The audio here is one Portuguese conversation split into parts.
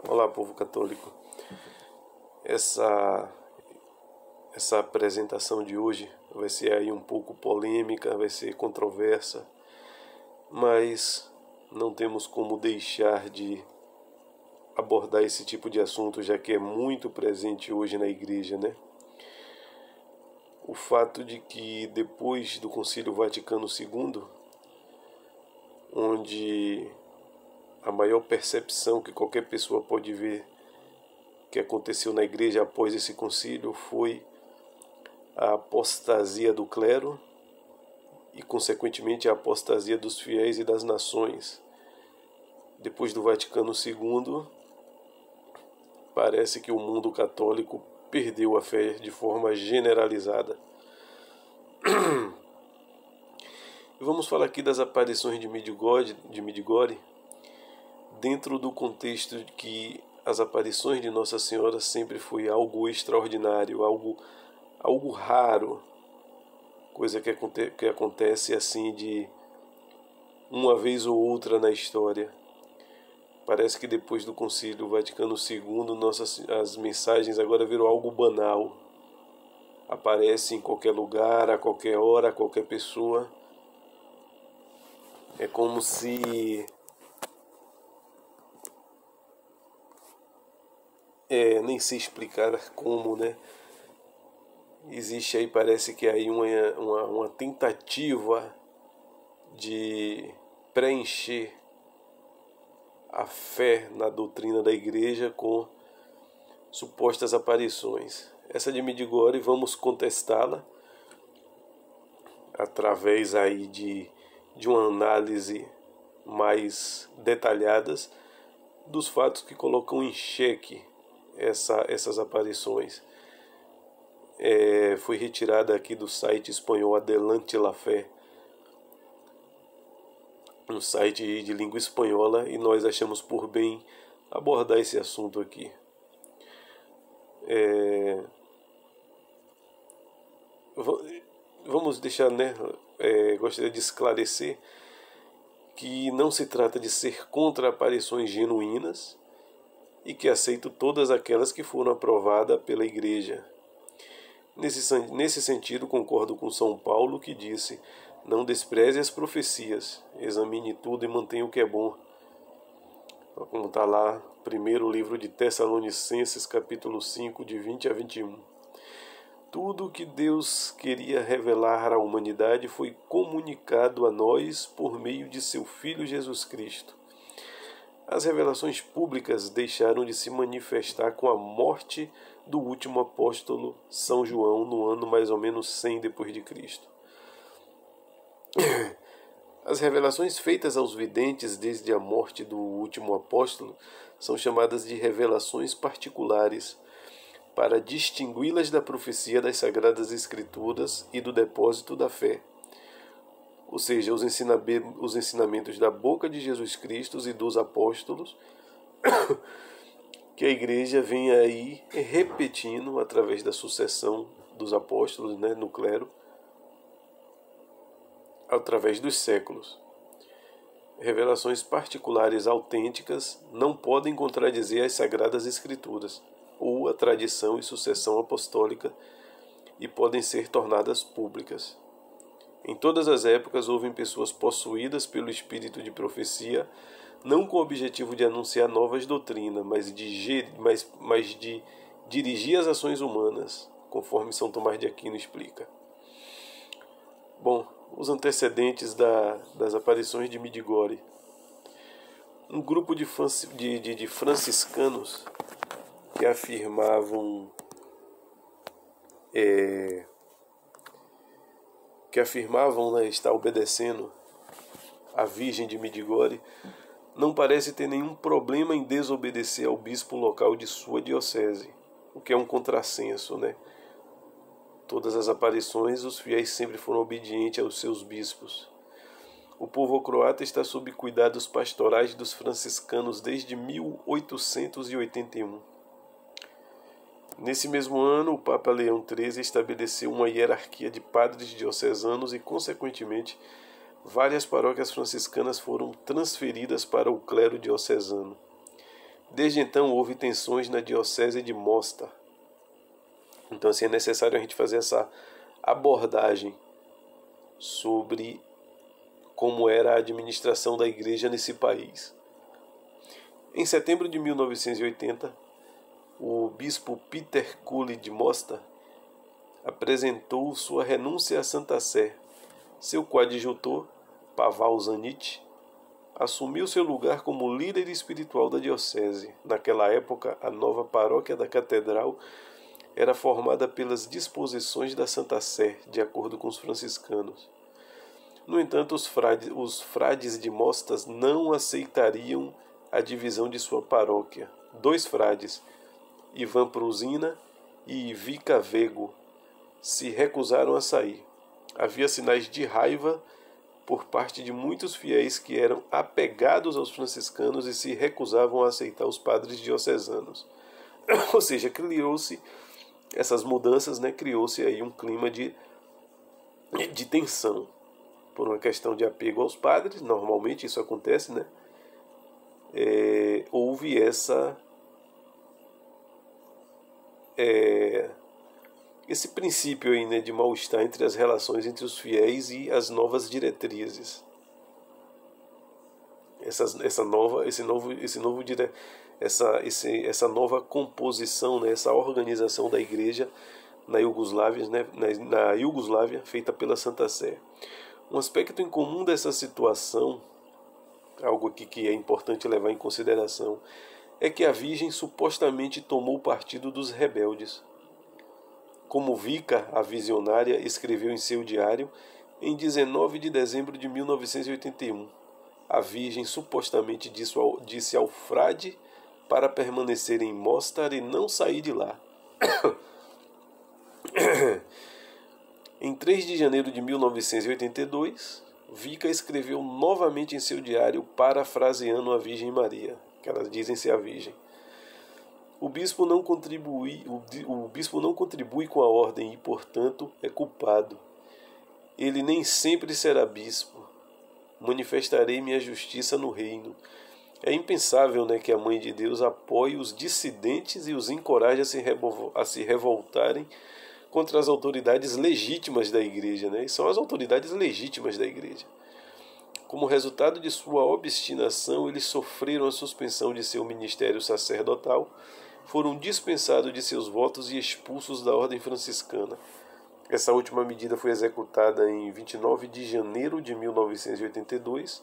Olá, povo católico. Essa apresentação de hoje vai ser aí um pouco polêmica, vai ser controversa, mas não temos como deixar de abordar esse tipo de assunto, já que é muito presente hoje na igreja, né? O fato de que depois do Concílio Vaticano II, onde a maior percepção que qualquer pessoa pode ver que aconteceu na igreja após esse concílio foi a apostasia do clero e, consequentemente, a apostasia dos fiéis e das nações. Depois do Vaticano II, parece que o mundo católico perdeu a fé de forma generalizada. E vamos falar aqui das aparições de Medjugorje, dentro do contexto de que as aparições de Nossa Senhora sempre foi algo extraordinário, algo raro, coisa que acontece assim de uma vez ou outra na história. Parece que depois do Concílio Vaticano II, as mensagens agora viram algo banal. Aparece em qualquer lugar, a qualquer hora, a qualquer pessoa. É como se nem sei explicar como, né? Existe aí, parece que aí uma tentativa de preencher a fé na doutrina da igreja com supostas aparições. Essa de Medjugorje, vamos contestá-la através aí de uma análise mais detalhadas dos fatos que colocam em xeque essas aparições. Foi retirada aqui do site espanhol Adelante la Fé, um site de língua espanhola, e nós achamos por bem abordar esse assunto aqui. Vamos deixar, né? Gostaria de esclarecer que não se trata de ser contra aparições genuínas e que aceito todas aquelas que foram aprovadas pela Igreja. Nesse sentido, concordo com São Paulo, que disse: não despreze as profecias, examine tudo e mantenha o que é bom. Como está lá, primeiro livro de Tessalonicenses, capítulo 5, de 20 a 21. Tudo o que Deus queria revelar à humanidade foi comunicado a nós por meio de seu Filho Jesus Cristo. As revelações públicas deixaram de se manifestar com a morte do último apóstolo São João no ano mais ou menos 100 depois de Cristo. As revelações feitas aos videntes desde a morte do último apóstolo são chamadas de revelações particulares, para distingui-las da profecia das Sagradas Escrituras e do depósito da fé, ou seja, os ensinamentos da boca de Jesus Cristo e dos apóstolos, que a igreja vem aí repetindo através da sucessão dos apóstolos, né, no clero, através dos séculos. Revelações particulares autênticas não podem contradizer as Sagradas Escrituras ou a tradição e sucessão apostólica e podem ser tornadas públicas. Em todas as épocas houve pessoas possuídas pelo espírito de profecia, não com o objetivo de anunciar novas doutrinas, mas de dirigir as ações humanas, conforme São Tomás de Aquino explica. Bom, os antecedentes das aparições de Medjugorje. Um grupo de franciscanos que afirmavam né, estar obedecendo a Virgem de Medjugorje, não parece ter nenhum problema em desobedecer ao bispo local de sua diocese, o que é um contrassenso, né? Todas as aparições, os fiéis sempre foram obedientes aos seus bispos. O povo croata está sob cuidados pastorais dos franciscanos desde 1881. Nesse mesmo ano, o Papa Leão XIII estabeleceu uma hierarquia de padres diocesanos e, consequentemente, várias paróquias franciscanas foram transferidas para o clero diocesano. Desde então houve tensões na diocese de Mostar. Então assim, é necessário a gente fazer essa abordagem sobre como era a administração da igreja nesse país. Em setembro de 1980, o bispo Peter Cooley de Mostar apresentou sua renúncia à Santa Sé. Seu coadjutor, Pavel Zanetti, assumiu seu lugar como líder espiritual da diocese. Naquela época, a nova paróquia da catedral era formada pelas disposições da Santa Sé, de acordo com os franciscanos. No entanto, os frades de Mostas não aceitariam a divisão de sua paróquia. 2 frades, Ivan Prusina e Vica Vego, se recusaram a sair. Havia sinais de raiva por parte de muitos fiéis que eram apegados aos franciscanos e se recusavam a aceitar os padres diocesanos. Ou seja, criou-se essas mudanças, né? Criou-se aí um clima de tensão por uma questão de apego aos padres. Normalmente isso acontece, né? Houve esse princípio aí, né, de mal-estar entre as relações entre os fiéis e as novas diretrizes. Essa nova composição, né, essa organização da igreja na Iugoslávia, né, na Iugoslávia, feita pela Santa Sé. Um aspecto em comum dessa situação, algo aqui que é importante levar em consideração, é que a Virgem supostamente tomou partido dos rebeldes. Como Vica, a visionária, escreveu em seu diário, em 19 de dezembro de 1981, a Virgem supostamente disse ao frade para permanecer em Mostar e não sair de lá. Em 3 de janeiro de 1982, Vica escreveu novamente em seu diário, parafraseando a Virgem Maria, que elas dizem ser a Virgem. O bispo não contribui com a ordem e, portanto, é culpado. Ele nem sempre será bispo. Manifestarei minha justiça no reino. É impensável, né, que a Mãe de Deus apoie os dissidentes e os encoraje a se revoltarem contra as autoridades legítimas da igreja, né? E são as autoridades legítimas da igreja. Como resultado de sua obstinação, eles sofreram a suspensão de seu ministério sacerdotal, foram dispensados de seus votos e expulsos da ordem franciscana. Essa última medida foi executada em 29 de janeiro de 1982,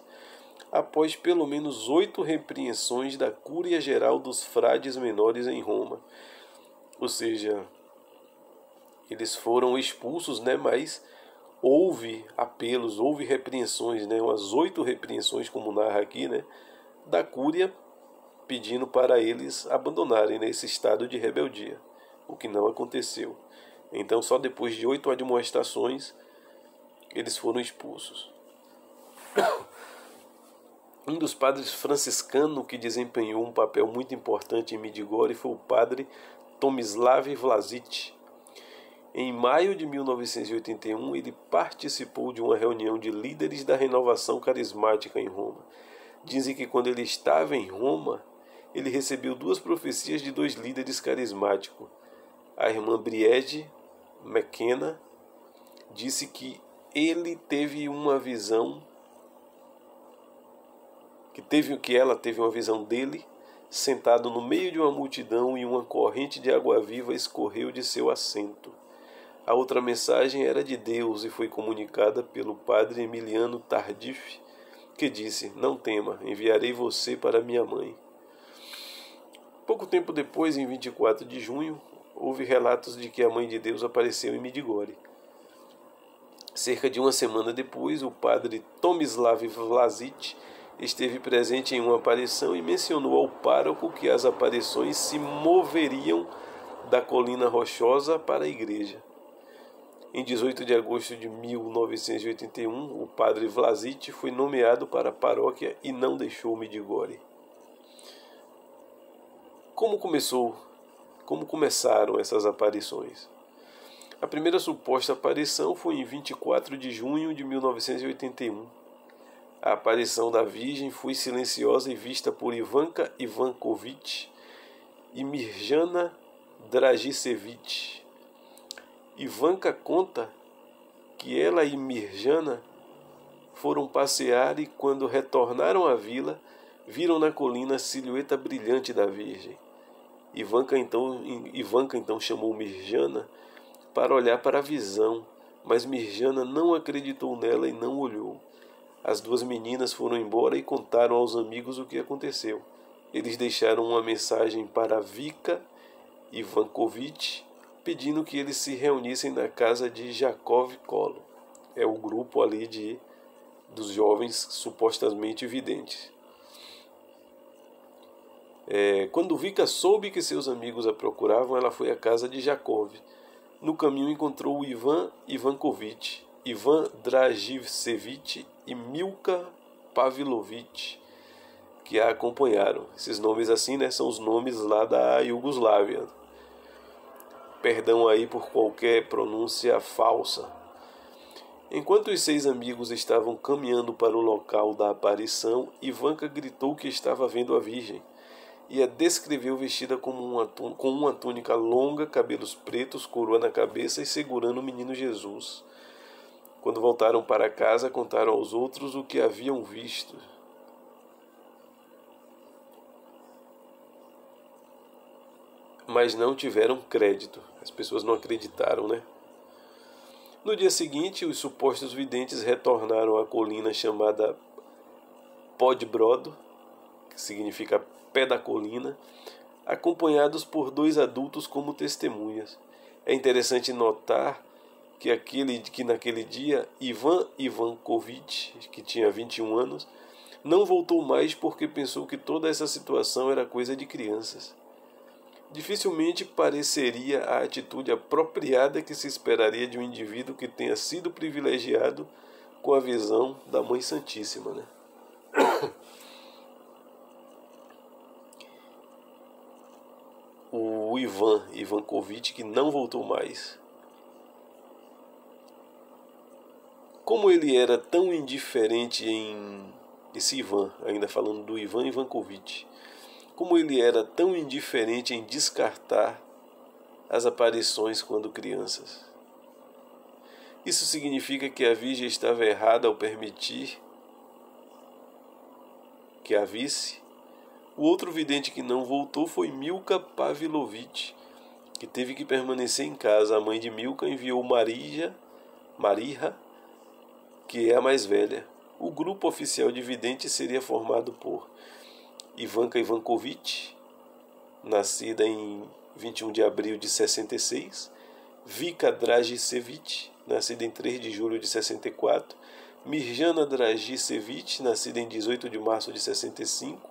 após pelo menos 8 repreensões da Cúria Geral dos Frades Menores em Roma. Ou seja, eles foram expulsos, né, mas houve apelos, houve repreensões, né, umas 8 repreensões, como narra aqui, né, da Cúria, pedindo para eles abandonarem, né, esse estado de rebeldia, o que não aconteceu. Então, só depois de 8 admoestações, eles foram expulsos. Um dos padres franciscanos que desempenhou um papel muito importante em Medjugorje foi o padre Tomislav Vlasic. Em maio de 1981, ele participou de uma reunião de líderes da renovação carismática em Roma. Dizem que quando ele estava em Roma, ele recebeu 2 profecias de 2 líderes carismáticos. A irmã Briege McKenna disse que ele teve uma visão, que ela teve uma visão dele sentado no meio de uma multidão e uma corrente de água viva escorreu de seu assento. A outra mensagem era de Deus e foi comunicada pelo padre Emiliano Tardif, que disse: "Não tema, enviarei você para minha mãe." Pouco tempo depois, em 24 de junho, houve relatos de que a Mãe de Deus apareceu em Medjugorje. Cerca de uma semana depois, o padre Tomislav Vlasic esteve presente em uma aparição e mencionou ao pároco que as aparições se moveriam da colina rochosa para a igreja. Em 18 de agosto de 1981, o padre Vlasic foi nomeado para a paróquia e não deixou Medjugorje. Como começaram essas aparições? A primeira suposta aparição foi em 24 de junho de 1981. A aparição da Virgem foi silenciosa e vista por Ivanka Ivankovitch e Mirjana Dragicevich. Ivanka conta que ela e Mirjana foram passear e, quando retornaram à vila, viram na colina a silhueta brilhante da Virgem. Ivanka então chamou Mirjana para olhar para a visão, mas Mirjana não acreditou nela e não olhou. As duas meninas foram embora e contaram aos amigos o que aconteceu. Eles deixaram uma mensagem para Vika Ivankovitch, pedindo que eles se reunissem na casa de Jakov Kolo. É o grupo ali dos jovens supostamente videntes. Quando Vika soube que seus amigos a procuravam, ela foi à casa de Jakov. No caminho encontrou Ivan Ivankovitch, Ivan Dragicevich e Milka Pavlovich, que a acompanharam. Esses nomes assim, né, são os nomes lá da Iugoslávia. Perdão aí por qualquer pronúncia falsa. Enquanto os 6 amigos estavam caminhando para o local da aparição, Ivanka gritou que estava vendo a Virgem e a descreveu vestida com uma túnica longa, cabelos pretos, coroa na cabeça e segurando o menino Jesus. Quando voltaram para casa, contaram aos outros o que haviam visto. Mas não tiveram crédito. As pessoas não acreditaram, né? No dia seguinte, os supostos videntes retornaram à colina chamada Podbrodo, que significa pé da colina, acompanhados por 2 adultos como testemunhas. É interessante notar que naquele dia Ivan Ivankovitch, que tinha 21 anos, não voltou mais porque pensou que toda essa situação era coisa de crianças. Dificilmente pareceria a atitude apropriada que se esperaria de um indivíduo que tenha sido privilegiado com a visão da Mãe Santíssima, né? O Ivan Ivankovitch, que não voltou mais. Como ele era tão indiferente esse Ivan, ainda falando do Ivan Ivankovitch, como ele era tão indiferente em descartar as aparições quando crianças. Isso significa que a Virgem estava errada ao permitir que a visse. O outro vidente que não voltou foi Milka Pavlovich, que teve que permanecer em casa. A mãe de Milka enviou Mariha, que é a mais velha. O grupo oficial de videntes seria formado por Ivanka Ivankovitch, nascida em 21 de abril de 66, Vika Dragicevich, nascida em 3 de julho de 64, Mirjana Dragicevich, nascida em 18 de março de 65,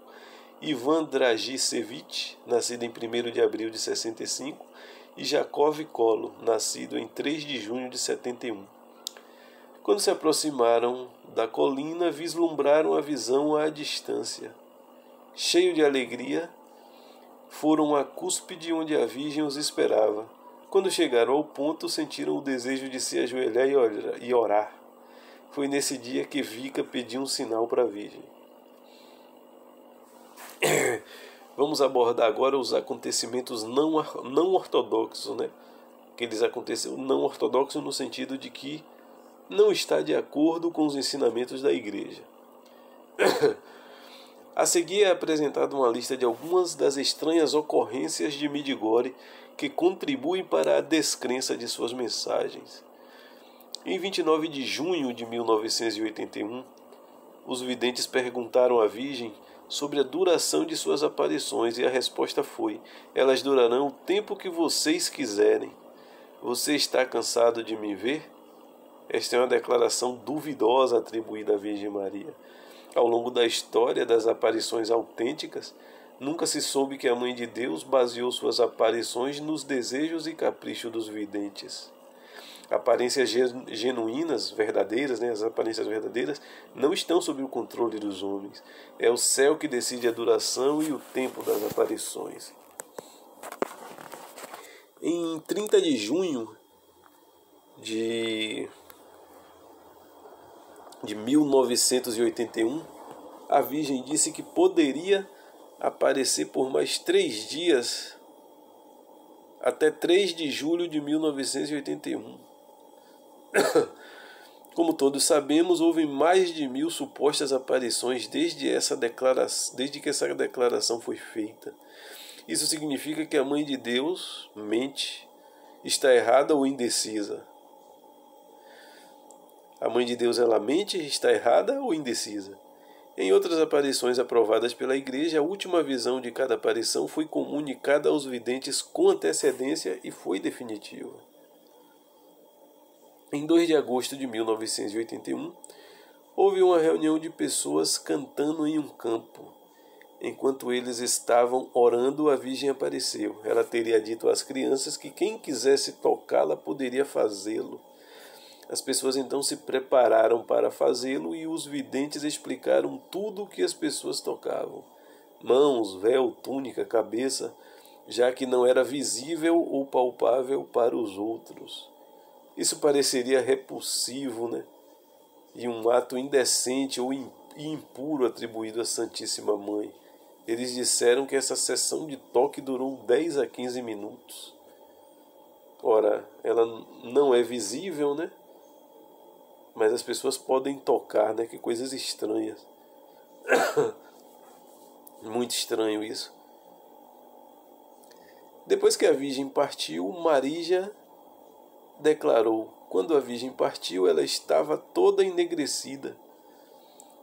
Ivan Dragicevich, nascido em 1º de abril de 65, e Jakov Kolo, nascido em 3 de junho de 71. Quando se aproximaram da colina, vislumbraram a visão à distância. Cheio de alegria, foram à cúspide onde a Virgem os esperava. Quando chegaram ao ponto, sentiram o desejo de se ajoelhar e orar. Foi nesse dia que Vika pediu um sinal para a Virgem. Vamos abordar agora os acontecimentos não ortodoxos, né? Aqueles acontecimentos não ortodoxos no sentido de que não está de acordo com os ensinamentos da Igreja. A seguir é apresentada uma lista de algumas das estranhas ocorrências de Medjugorje que contribuem para a descrença de suas mensagens. Em 29 de junho de 1981, os videntes perguntaram à Virgem sobre a duração de suas aparições e a resposta foi: elas durarão o tempo que vocês quiserem. Você está cansado de me ver? Esta é uma declaração duvidosa atribuída à Virgem Maria. Ao longo da história das aparições autênticas, nunca se soube que a Mãe de Deus baseou suas aparições nos desejos e caprichos dos videntes. Aparências genuínas, verdadeiras, né? As aparências verdadeiras não estão sob o controle dos homens. É o céu que decide a duração e o tempo das aparições. Em 30 de junho de de 1981, a Virgem disse que poderia aparecer por mais 3 dias, até 3 de julho de 1981. Como todos sabemos, houve mais de 1.000 supostas aparições desde que essa declaração foi feita. Isso significa que a Mãe de Deus mente, está errada ou indecisa. A Mãe de Deus, ela mente, está errada ou indecisa? Em outras aparições aprovadas pela Igreja, a última visão de cada aparição foi comunicada aos videntes com antecedência e foi definitiva. Em 2 de agosto de 1981, houve uma reunião de pessoas cantando em um campo. Enquanto eles estavam orando, a Virgem apareceu. Ela teria dito às crianças que quem quisesse tocá-la poderia fazê-lo. As pessoas então se prepararam para fazê-lo e os videntes explicaram tudo o que as pessoas tocavam: mãos, véu, túnica, cabeça, já que não era visível ou palpável para os outros. Isso pareceria repulsivo, né? E um ato indecente ou impuro atribuído à Santíssima Mãe. Eles disseram que essa sessão de toque durou 10 a 15 minutos. Ora, ela não é visível, né? Mas as pessoas podem tocar, né? Que coisas estranhas. Muito estranho isso. Depois que a Virgem partiu, Maria declarou: quando a Virgem partiu, ela estava toda enegrecida.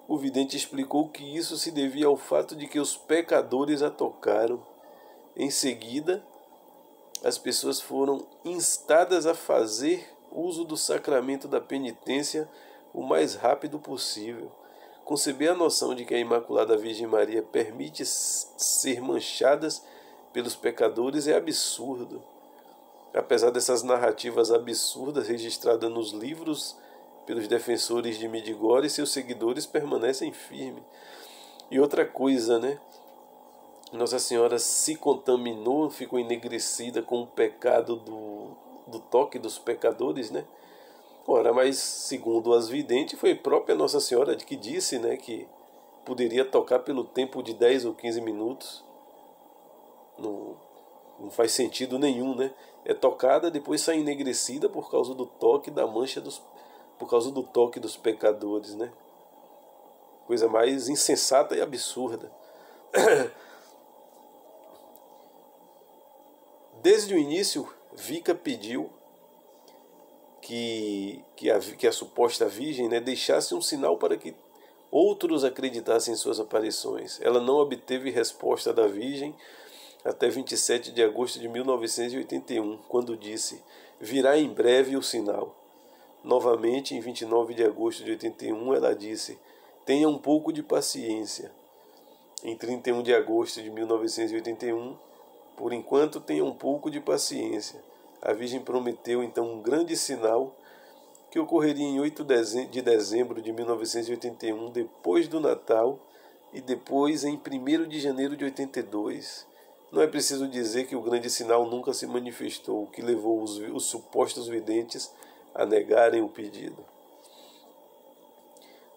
O vidente explicou que isso se devia ao fato de que os pecadores a tocaram. Em seguida, as pessoas foram instadas a fazer uso do sacramento da penitência o mais rápido possível. Conceber a noção de que a Imaculada Virgem Maria permite ser manchadas pelos pecadores é absurdo. Apesar dessas narrativas absurdas registradas nos livros pelos defensores de Medjugorje, seus seguidores permanecem firmes. E outra coisa, né? Nossa Senhora se contaminou, ficou enegrecida com o pecado do toque dos pecadores, né? Ora, mas segundo as videntes, foi a própria Nossa Senhora que disse, né, que poderia tocar pelo tempo de 10 ou 15 minutos. Não faz sentido nenhum, né? É tocada, depois sai enegrecida por causa do toque da mancha por causa do toque dos pecadores, né? Coisa mais insensata e absurda. Desde o início, Wicca pediu que a suposta Virgem, né, deixasse um sinal para que outros acreditassem em suas aparições. Ela não obteve resposta da Virgem até 27 de agosto de 1981, quando disse: virá em breve o sinal. Novamente, em 29 de agosto de 81, ela disse: tenha um pouco de paciência. Em 31 de agosto de 1981, por enquanto tenha um pouco de paciência. A Virgem prometeu então um grande sinal que ocorreria em 8 de dezembro de 1981, depois do Natal, e depois em 1º de janeiro de 82. Não é preciso dizer que o grande sinal nunca se manifestou, o que levou os supostos videntes a negarem o pedido.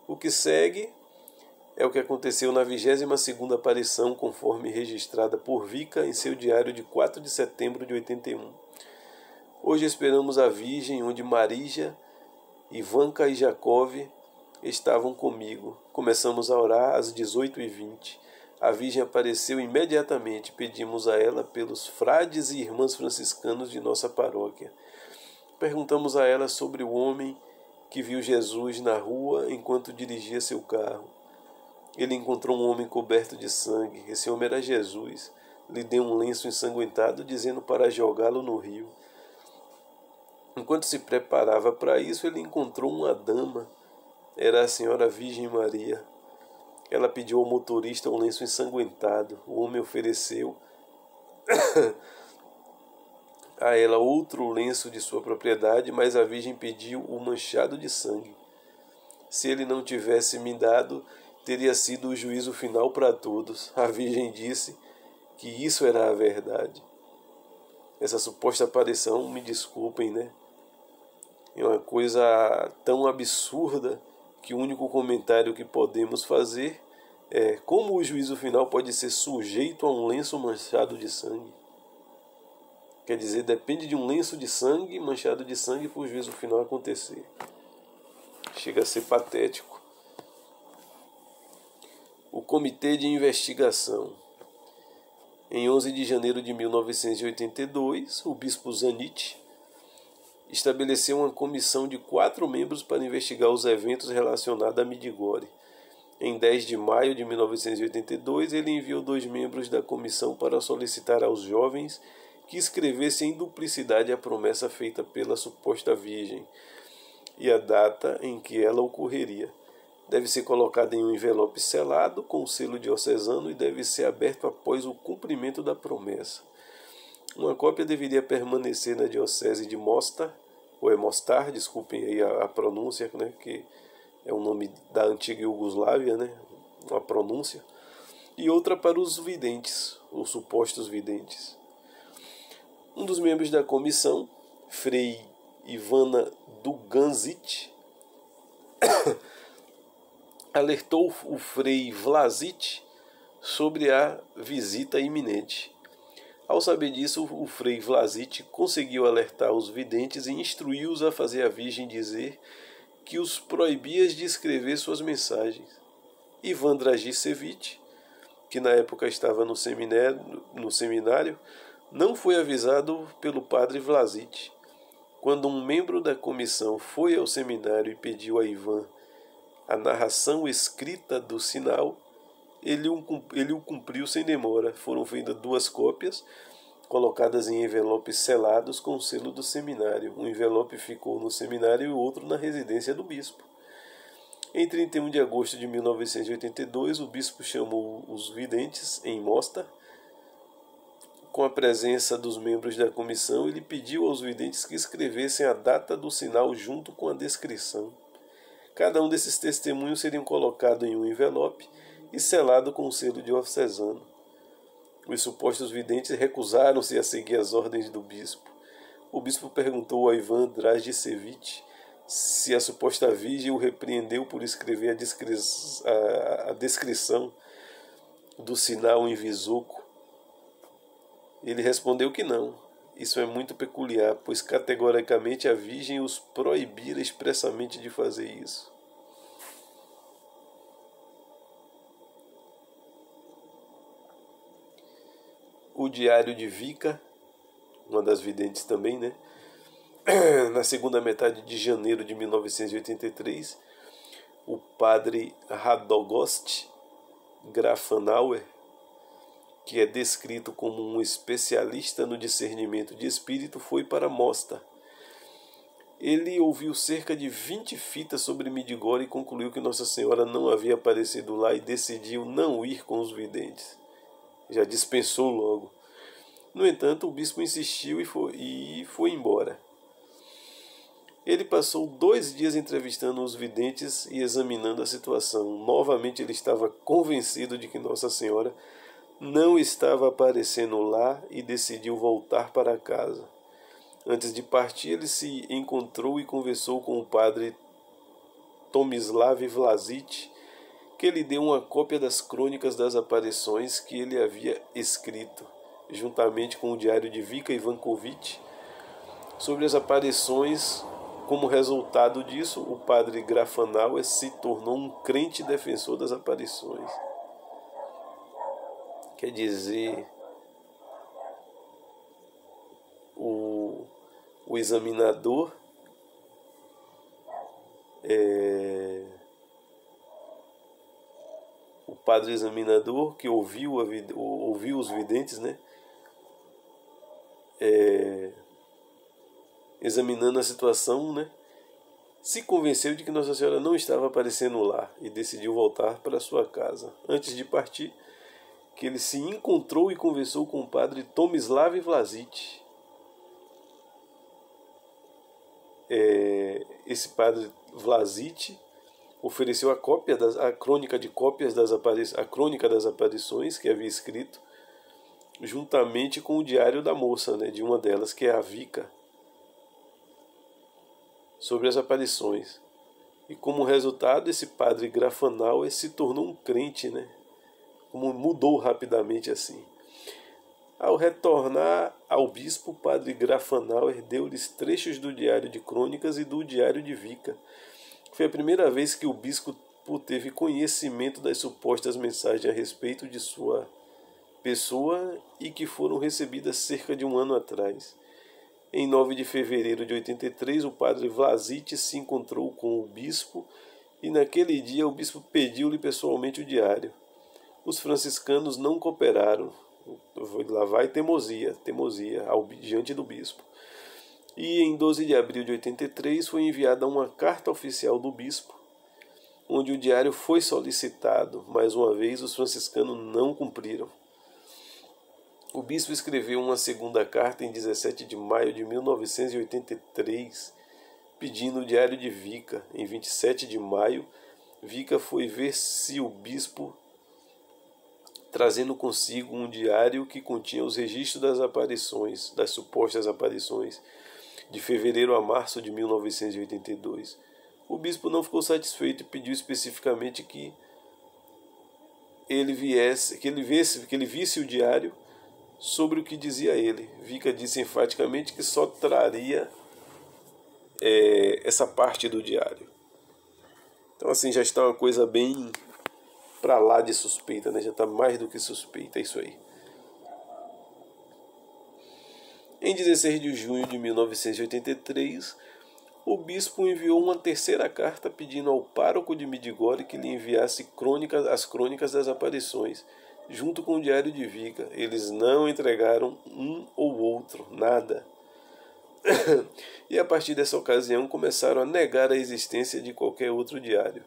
O que segue é o que aconteceu na 22ª aparição, conforme registrada por Wicca em seu diário de 4 de setembro de 81. Hoje esperamos a Virgem, onde Maria, Ivanka e Jacob estavam comigo. Começamos a orar às 18h20. A Virgem apareceu imediatamente. Pedimos a ela pelos frades e irmãs franciscanos de nossa paróquia. Perguntamos a ela sobre o homem que viu Jesus na rua enquanto dirigia seu carro. Ele encontrou um homem coberto de sangue. Esse homem era Jesus. Lhe deu um lenço ensanguentado, dizendo para jogá-lo no rio. Enquanto se preparava para isso, ele encontrou uma dama. Era a Senhora Virgem Maria. Ela pediu ao motorista um lenço ensanguentado. O homem ofereceu a ela outro lenço de sua propriedade, mas a Virgem pediu o manchado de sangue. Se ele não tivesse me dado, teria sido o juízo final para todos. A Virgem disse que isso era a verdade. Essa suposta aparição, me desculpem, né? É uma coisa tão absurda que o único comentário que podemos fazer é como o juízo final pode ser sujeito a um lenço manchado de sangue. Quer dizer, depende de um lenço de sangue, manchado de sangue, para o juízo final acontecer. Chega a ser patético. O Comitê de Investigação. Em 11 de janeiro de 1982, o bispo Zanetti estabeleceu uma comissão de 4 membros para investigar os eventos relacionados a Medjugorje. Em 10 de maio de 1982, ele enviou 2 membros da comissão para solicitar aos jovens que escrevessem em duplicidade a promessa feita pela suposta Virgem e a data em que ela ocorreria. Deve ser colocada em um envelope selado com o selo diocesano e deve ser aberto após o cumprimento da promessa. Uma cópia deveria permanecer na diocese de Mostar, ou é Mostar, desculpem aí a pronúncia, né, que é o nome da antiga Iugoslávia, né, uma pronúncia, e outra para os videntes, os supostos videntes. Um dos membros da comissão, Frei Ivana Duganzic, alertou o Frei Vlasic sobre a visita iminente. Ao saber disso, o Frei Vlasic conseguiu alertar os videntes e instruiu-os a fazer a Virgem dizer que os proibia de escrever suas mensagens. Ivan Dragicevic, que na época estava no seminário, não foi avisado pelo padre Vlasic. Quando um membro da comissão foi ao seminário e pediu a Ivan a narração escrita do sinal, ele o cumpriu sem demora. Foram feitas 2 cópias, colocadas em envelopes selados com o selo do seminário. Um envelope ficou no seminário e o outro na residência do bispo. Em 31 de agosto de 1982, o bispo chamou os videntes em Mostar. Com a presença dos membros da comissão, ele pediu aos videntes que escrevessem a data do sinal junto com a descrição. Cada um desses testemunhos seriam colocados em um envelope e selado com o selo diocesano. Os supostos videntes recusaram-se a seguir as ordens do bispo. O bispo perguntou a Ivan Dragicevic se a suposta virgem o repreendeu por escrever a descrição do sinal em visoco. Ele respondeu que não. Isso é muito peculiar, pois categoricamente a Virgem os proibira expressamente de fazer isso. O Diário de Vika, uma das videntes também, né? Na segunda metade de janeiro de 1983, o padre Radogost Grafenauer, que é descrito como um especialista no discernimento de espírito, foi para Mostar. Ele ouviu cerca de 20 fitas sobre Medjugorje e concluiu que Nossa Senhora não havia aparecido lá e decidiu não ir com os videntes. Já dispensou logo. No entanto, o bispo insistiu e foi embora. Ele passou 2 dias entrevistando os videntes e examinando a situação. Novamente ele estava convencido de que Nossa Senhora não estava aparecendo lá e decidiu voltar para casa. Antes de partir, ele se encontrou e conversou com o padre Tomislav Vlasic, que lhe deu uma cópia das crônicas das aparições que ele havia escrito, juntamente com o diário de Vika Ivankovic, sobre as aparições. Como resultado disso, o padre Grafenauer se tornou um crente defensor das aparições. Quer dizer, o examinador o padre examinador que ouviu os videntes, né? Examinando a situação, né? Se convenceu de que Nossa Senhora não estava aparecendo lá e decidiu voltar para sua casa. Antes de partir, que ele se encontrou e conversou com o padre Tomislav Vlasic. Esse padre Vlasic ofereceu a crônica das aparições que havia escrito, juntamente com o diário da moça, né, de uma delas, que é a Vika, sobre as aparições. E como resultado, esse padre Grafenauer se tornou um crente, né? Como mudou rapidamente assim. Ao retornar ao bispo, o padre Grafenauer deu-lhes trechos do Diário de Crônicas e do Diário de Vica. Foi a primeira vez que o bispo teve conhecimento das supostas mensagens a respeito de sua pessoa e que foram recebidas cerca de um ano atrás. Em 9 de fevereiro de 83, o padre Vlasic se encontrou com o bispo e naquele dia o bispo pediu-lhe pessoalmente o diário. Os franciscanos não cooperaram. Lá vai teimosia diante do bispo. E em 12 de abril de 83 foi enviada uma carta oficial do bispo, onde o diário foi solicitado. Mais uma vez, os franciscanos não cumpriram. O bispo escreveu uma segunda carta em 17 de maio de 1983, pedindo o diário de Vica. Em 27 de maio, Vica foi ver se o bispo, trazendo consigo um diário que continha os registros das aparições, das supostas aparições, de fevereiro a março de 1982. O bispo não ficou satisfeito e pediu especificamente que ele visse o diário sobre o que dizia ele. Vica disse enfaticamente que só traria essa parte do diário. Então assim, já está uma coisa bem para lá de suspeita, né? Já está mais do que suspeita, é isso aí. Em 16 de junho de 1983, o bispo enviou uma terceira carta pedindo ao pároco de Medjugorje que lhe enviasse as crônicas das aparições, junto com o diário de Vica. Eles não entregaram um ou outro, nada. E a partir dessa ocasião começaram a negar a existência de qualquer outro diário.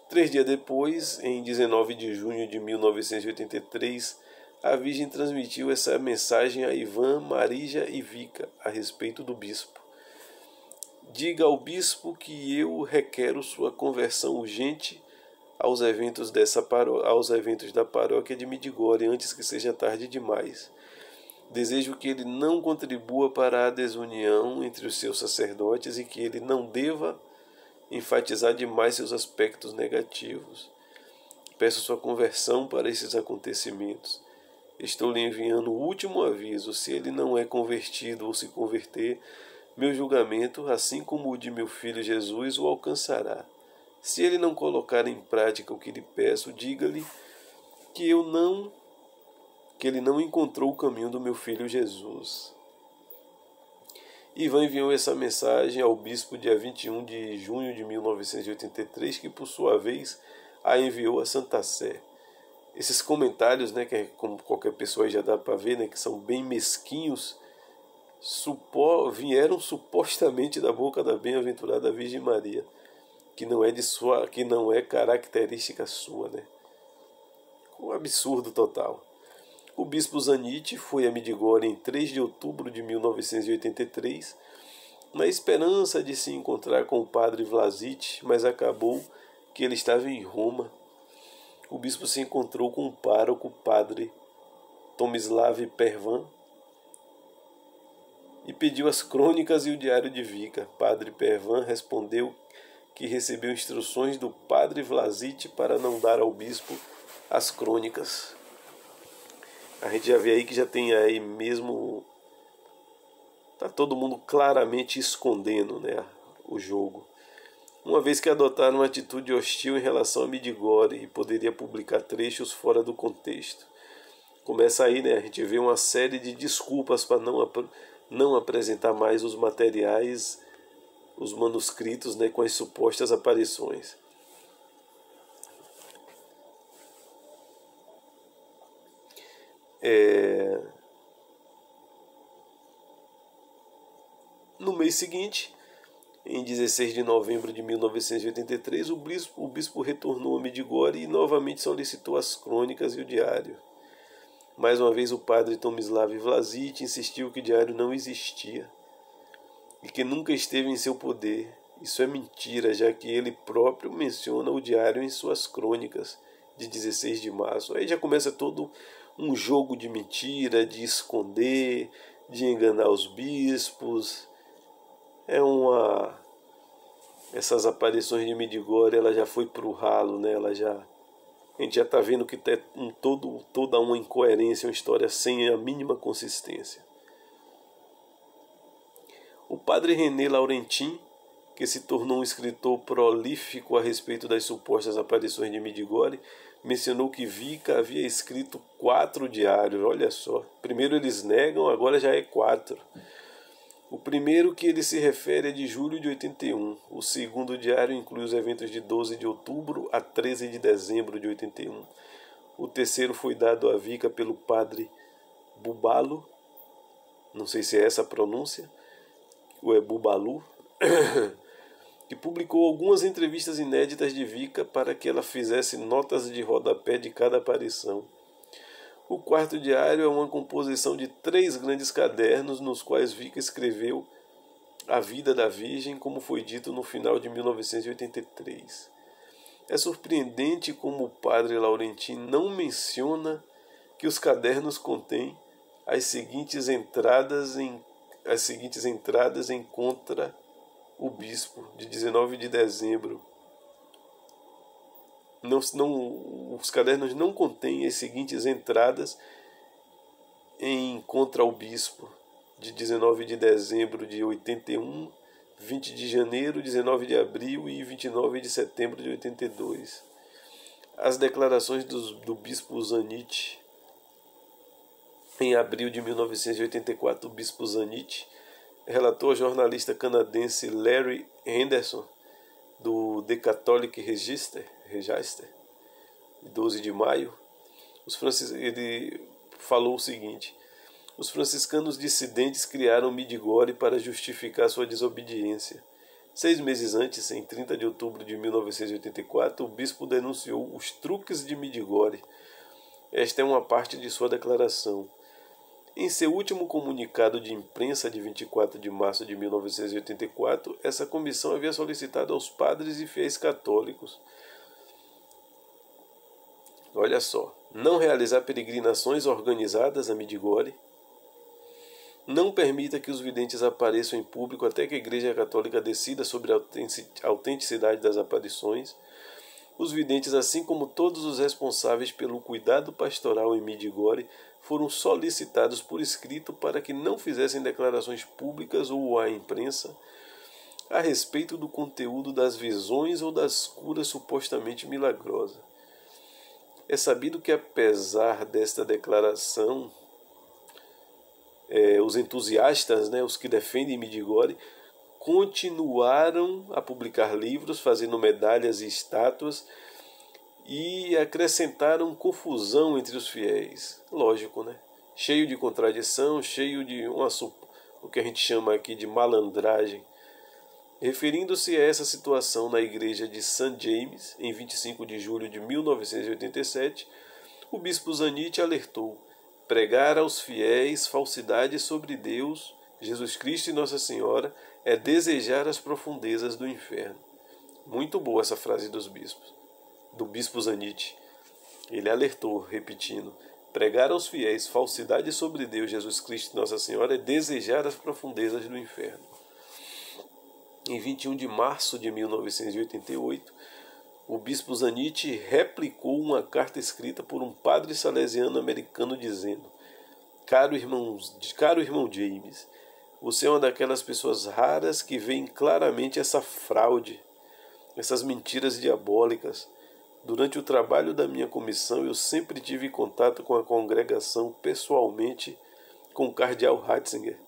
3 dias depois, em 19 de junho de 1983, a Virgem transmitiu essa mensagem a Ivan, Marija e Vica a respeito do bispo. Diga ao bispo que eu requero sua conversão urgente aos eventos da paróquia de Medjugorje antes que seja tarde demais. Desejo que ele não contribua para a desunião entre os seus sacerdotes e que ele não deva enfatizar demais seus aspectos negativos. Peço sua conversão para esses acontecimentos. Estou lhe enviando o último aviso. Se ele não é convertido ou se converter, meu julgamento, assim como o de meu filho Jesus, o alcançará. Se ele não colocar em prática o que lhe peço, diga-lhe que ele não encontrou o caminho do meu filho Jesus. Ivan enviou essa mensagem ao bispo dia 21 de junho de 1983, que por sua vez a enviou a Santa Sé. Esses comentários, né, que como qualquer pessoa já dá para ver, né, que são bem mesquinhos, vieram supostamente da boca da bem-aventurada Virgem Maria, que não é característica sua, né? Um absurdo total. O bispo Zanetti foi a Medjugorje em 3 de outubro de 1983, na esperança de se encontrar com o padre Vlasic, mas acabou que ele estava em Roma. O bispo se encontrou com o pároco, padre Tomislav Pervan, e pediu as crônicas e o diário de Vica. Padre Pervan respondeu que recebeu instruções do padre Vlasic para não dar ao bispo as crônicas. A gente já vê aí que já tem aí mesmo, tá todo mundo claramente escondendo, né, o jogo. Uma vez que adotaram uma atitude hostil em relação a Medjugorje e poderia publicar trechos fora do contexto. Começa aí, né, a gente vê uma série de desculpas para não apresentar mais os materiais, os manuscritos, né, com as supostas aparições. No mês seguinte, em 16 de novembro de 1983, o bispo retornou a Medjugorje e novamente solicitou as crônicas e o diário. Mais uma vez o padre Tomislav Vlasic insistiu que o diário não existia e que nunca esteve em seu poder. Isso é mentira, já que ele próprio menciona o diário em suas crônicas de 16 de março. Aí já começa todo um jogo de mentira, de esconder, de enganar os bispos. É uma essas aparições de Medjugorje, ela já foi pro ralo, né? A gente já está vendo que tem toda uma incoerência, uma história sem a mínima consistência. O padre René Laurentin, que se tornou um escritor prolífico a respeito das supostas aparições de Medjugorje, mencionou que Vica havia escrito 4 diários. Olha só, primeiro eles negam, agora já é 4. O primeiro que ele se refere é de julho de 81. O segundo diário inclui os eventos de 12 de outubro a 13 de dezembro de 81. O terceiro foi dado a Vica pelo padre Bubalo, não sei se é essa a pronúncia, ou é Bubalu, que publicou algumas entrevistas inéditas de Vica para que ela fizesse notas de rodapé de cada aparição. O quarto diário é uma composição de 3 grandes cadernos nos quais Vica escreveu a vida da Virgem, como foi dito no final de 1983. É surpreendente como o padre Laurentin não menciona que os cadernos contêm as seguintes entradas em contra o bispo, de 19 de dezembro. Os cadernos não contêm as seguintes entradas em contra o bispo, de 19 de dezembro de 81, 20 de janeiro, 19 de abril e 29 de setembro de 82. As declarações do bispo Zanetti. Em abril de 1984, o bispo Zanetti relatou ao jornalista canadense Larry Henderson, do The Catholic Register, de 12 de maio, ele falou o seguinte: os franciscanos dissidentes criaram Medjugorje para justificar sua desobediência. 6 meses antes, em 30 de outubro de 1984, o bispo denunciou os truques de Medjugorje. Esta é uma parte de sua declaração. Em seu último comunicado de imprensa de 24 de março de 1984, essa comissão havia solicitado aos padres e fiéis católicos, olha só, não realizar peregrinações organizadas a Medjugorje, não permita que os videntes apareçam em público até que a Igreja Católica decida sobre a autenticidade das aparições. Os videntes, assim como todos os responsáveis pelo cuidado pastoral em Medjugorje, foram solicitados por escrito para que não fizessem declarações públicas ou à imprensa a respeito do conteúdo das visões ou das curas supostamente milagrosas. É sabido que, apesar desta declaração, os entusiastas, os que defendem Medjugorje, continuaram a publicar livros, fazendo medalhas e estátuas, e acrescentaram confusão entre os fiéis. Lógico, né? Cheio de contradição, cheio de o que a gente chama aqui de malandragem. Referindo-se a essa situação na igreja de St. James, em 25 de julho de 1987, o bispo Zanetti alertou: pregar aos fiéis falsidades sobre Deus, Jesus Cristo e Nossa Senhora é desejar as profundezas do inferno. Muito boa essa frase do bispo Zanetti. Ele alertou, repetindo: pregar aos fiéis falsidades sobre Deus, Jesus Cristo e Nossa Senhora é desejar as profundezas do inferno. Em 21 de março de 1988, o bispo Zanetti replicou uma carta escrita por um padre salesiano americano dizendo: caro irmão James, você é uma daquelas pessoas raras que veem claramente essa fraude, essas mentiras diabólicas. Durante o trabalho da minha comissão, eu sempre tive contato com a congregação pessoalmente com o cardeal Ratzinger,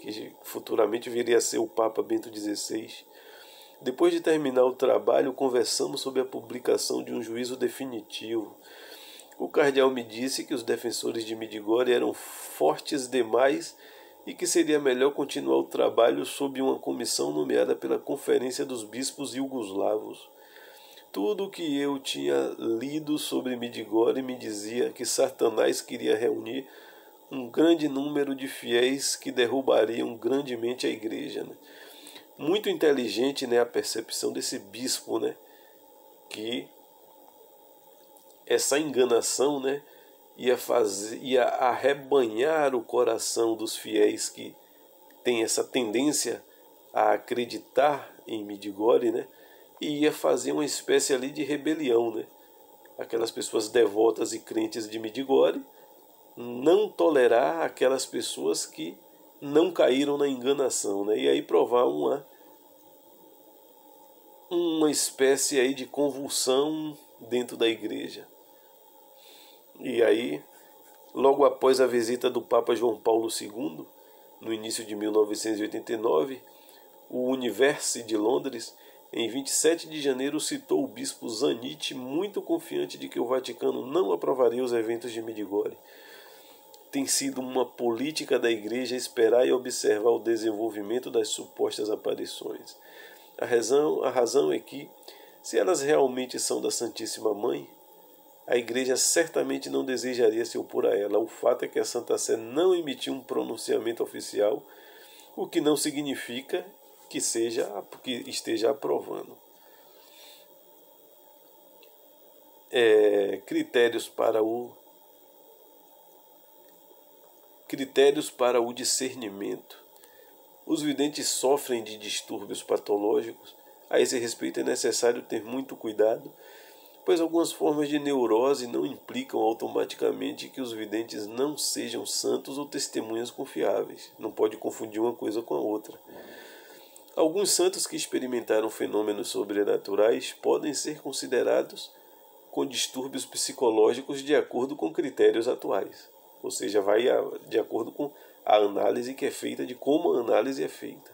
que futuramente viria a ser o Papa Bento XVI. Depois de terminar o trabalho, conversamos sobre a publicação de um juízo definitivo. O cardeal me disse que os defensores de Medjugorje eram fortes demais e que seria melhor continuar o trabalho sob uma comissão nomeada pela Conferência dos Bispos Iugoslavos. Tudo o que eu tinha lido sobre Medjugorje me dizia que Satanás queria reunir um grande número de fiéis que derrubariam grandemente a igreja. Muito inteligente, a percepção desse bispo, que essa enganação, ia arrebanhar o coração dos fiéis que têm essa tendência a acreditar em Midigore, né? E ia fazer uma espécie ali de rebelião, né? Aquelas pessoas devotas e crentes de Midigore não tolerar aquelas pessoas que não caíram na enganação, né? E aí provar uma espécie aí de convulsão dentro da igreja. E aí, logo após a visita do Papa João Paulo II, no início de 1989, o Universe de Londres, em 27 de janeiro, citou o bispo Zanetti, muito confiante de que o Vaticano não aprovaria os eventos de Midigore. Tem sido uma política da Igreja esperar e observar o desenvolvimento das supostas aparições. A razão é que, se elas realmente são da Santíssima Mãe, a Igreja certamente não desejaria se opor a ela. O fato é que a Santa Sé não emitiu um pronunciamento oficial, o que não significa que esteja aprovando. Critérios para o discernimento. Os videntes sofrem de distúrbios patológicos. A esse respeito é necessário ter muito cuidado, pois algumas formas de neurose não implicam automaticamente que os videntes não sejam santos ou testemunhas confiáveis. Não pode confundir uma coisa com a outra. Alguns santos que experimentaram fenômenos sobrenaturais podem ser considerados com distúrbios psicológicos de acordo com critérios atuais. Ou seja, vai de acordo com a análise que é feita, de como a análise é feita.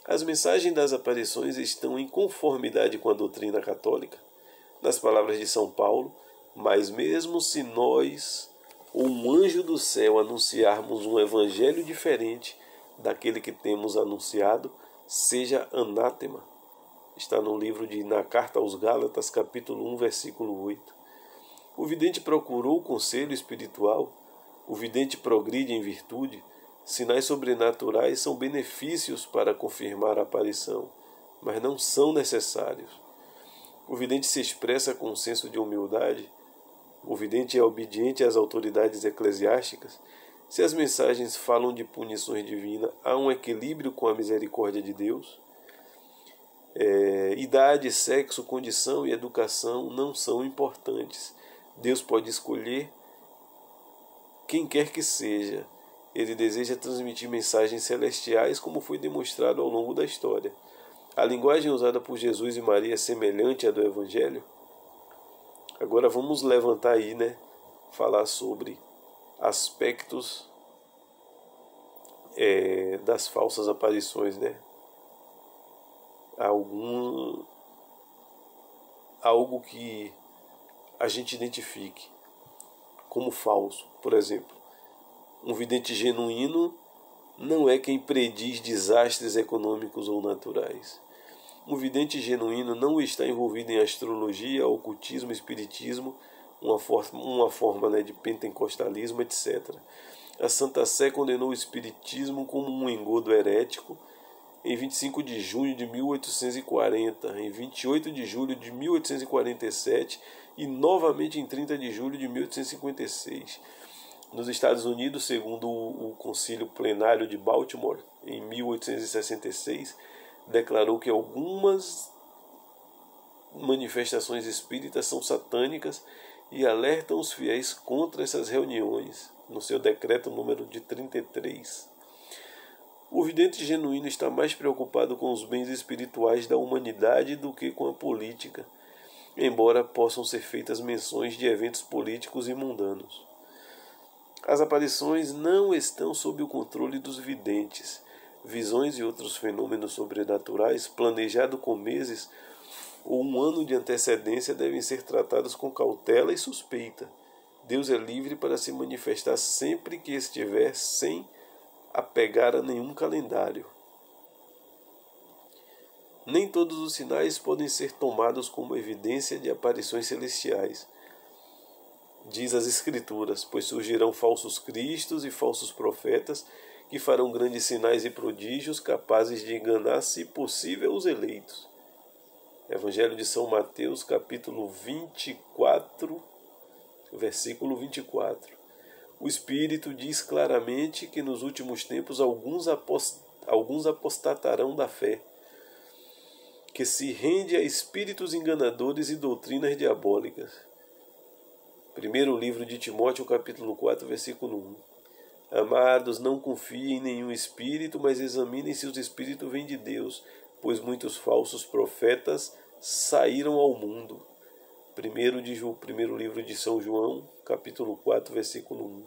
As mensagens das aparições estão em conformidade com a doutrina católica. Nas palavras de São Paulo, mas mesmo se nós ou um anjo do céu anunciarmos um evangelho diferente daquele que temos anunciado, seja anátema. Está no livro na Carta aos Gálatas, capítulo 1, versículo 8. O vidente procurou o conselho espiritual, o vidente progride em virtude, sinais sobrenaturais são benefícios para confirmar a aparição, mas não são necessários. O vidente se expressa com um senso de humildade, o vidente é obediente às autoridades eclesiásticas. Se as mensagens falam de punições divinas, há um equilíbrio com a misericórdia de Deus. Idade, sexo, condição e educação não são importantes. Deus pode escolher quem quer que seja. Ele deseja transmitir mensagens celestiais, como foi demonstrado ao longo da história. A linguagem usada por Jesus e Maria é semelhante à do Evangelho? Agora vamos levantar aí, falar sobre aspectos das falsas aparições, algo que a gente identifique como falso. Por exemplo, um vidente genuíno não é quem prediz desastres econômicos ou naturais. Um vidente genuíno não está envolvido em astrologia, ocultismo, espiritismo, uma forma de pentecostalismo, etc. A Santa Sé condenou o espiritismo como um engodo herético em 25 de junho de 1840, em 28 de julho de 1847 e novamente em 30 de julho de 1856. Nos Estados Unidos, segundo o Concílio Plenário de Baltimore, em 1866, declarou que algumas manifestações espíritas são satânicas e alertam os fiéis contra essas reuniões, no seu decreto número de 33. O vidente genuíno está mais preocupado com os bens espirituais da humanidade do que com a política, embora possam ser feitas menções de eventos políticos e mundanos. As aparições não estão sob o controle dos videntes. Visões e outros fenômenos sobrenaturais, planejados com meses ou um ano de antecedência, devem ser tratados com cautela e suspeita. Deus é livre para se manifestar sempre que estiver sem apegar a nenhum calendário. Nem todos os sinais podem ser tomados como evidência de aparições celestiais. Diz as Escrituras, pois surgirão falsos cristos e falsos profetas, que farão grandes sinais e prodígios capazes de enganar, se possível, os eleitos. Evangelho de São Mateus, capítulo 24, versículo 24. O Espírito diz claramente que nos últimos tempos alguns apostatarão da fé. que se rende a espíritos enganadores e doutrinas diabólicas. Primeiro livro de Timóteo, capítulo 4, versículo 1. Amados, não confiem em nenhum espírito, mas examinem se os espíritos vêm de Deus, pois muitos falsos profetas saíram ao mundo. Primeiro livro de São João, capítulo 4, versículo 1.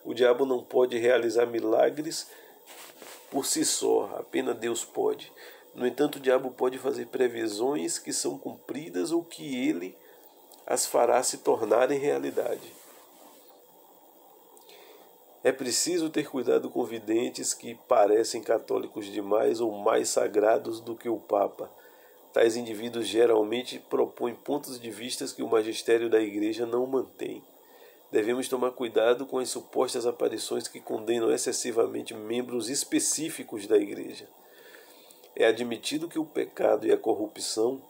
O diabo não pode realizar milagres por si só, apenas Deus pode. No entanto, o diabo pode fazer previsões que são cumpridas ou que ele as fará se tornarem realidade. É preciso ter cuidado com videntes que parecem católicos demais ou mais sagrados do que o Papa. Tais indivíduos geralmente propõem pontos de vista que o magistério da Igreja não mantém. Devemos tomar cuidado com as supostas aparições que condenam excessivamente membros específicos da Igreja. É admitido que o pecado e a corrupção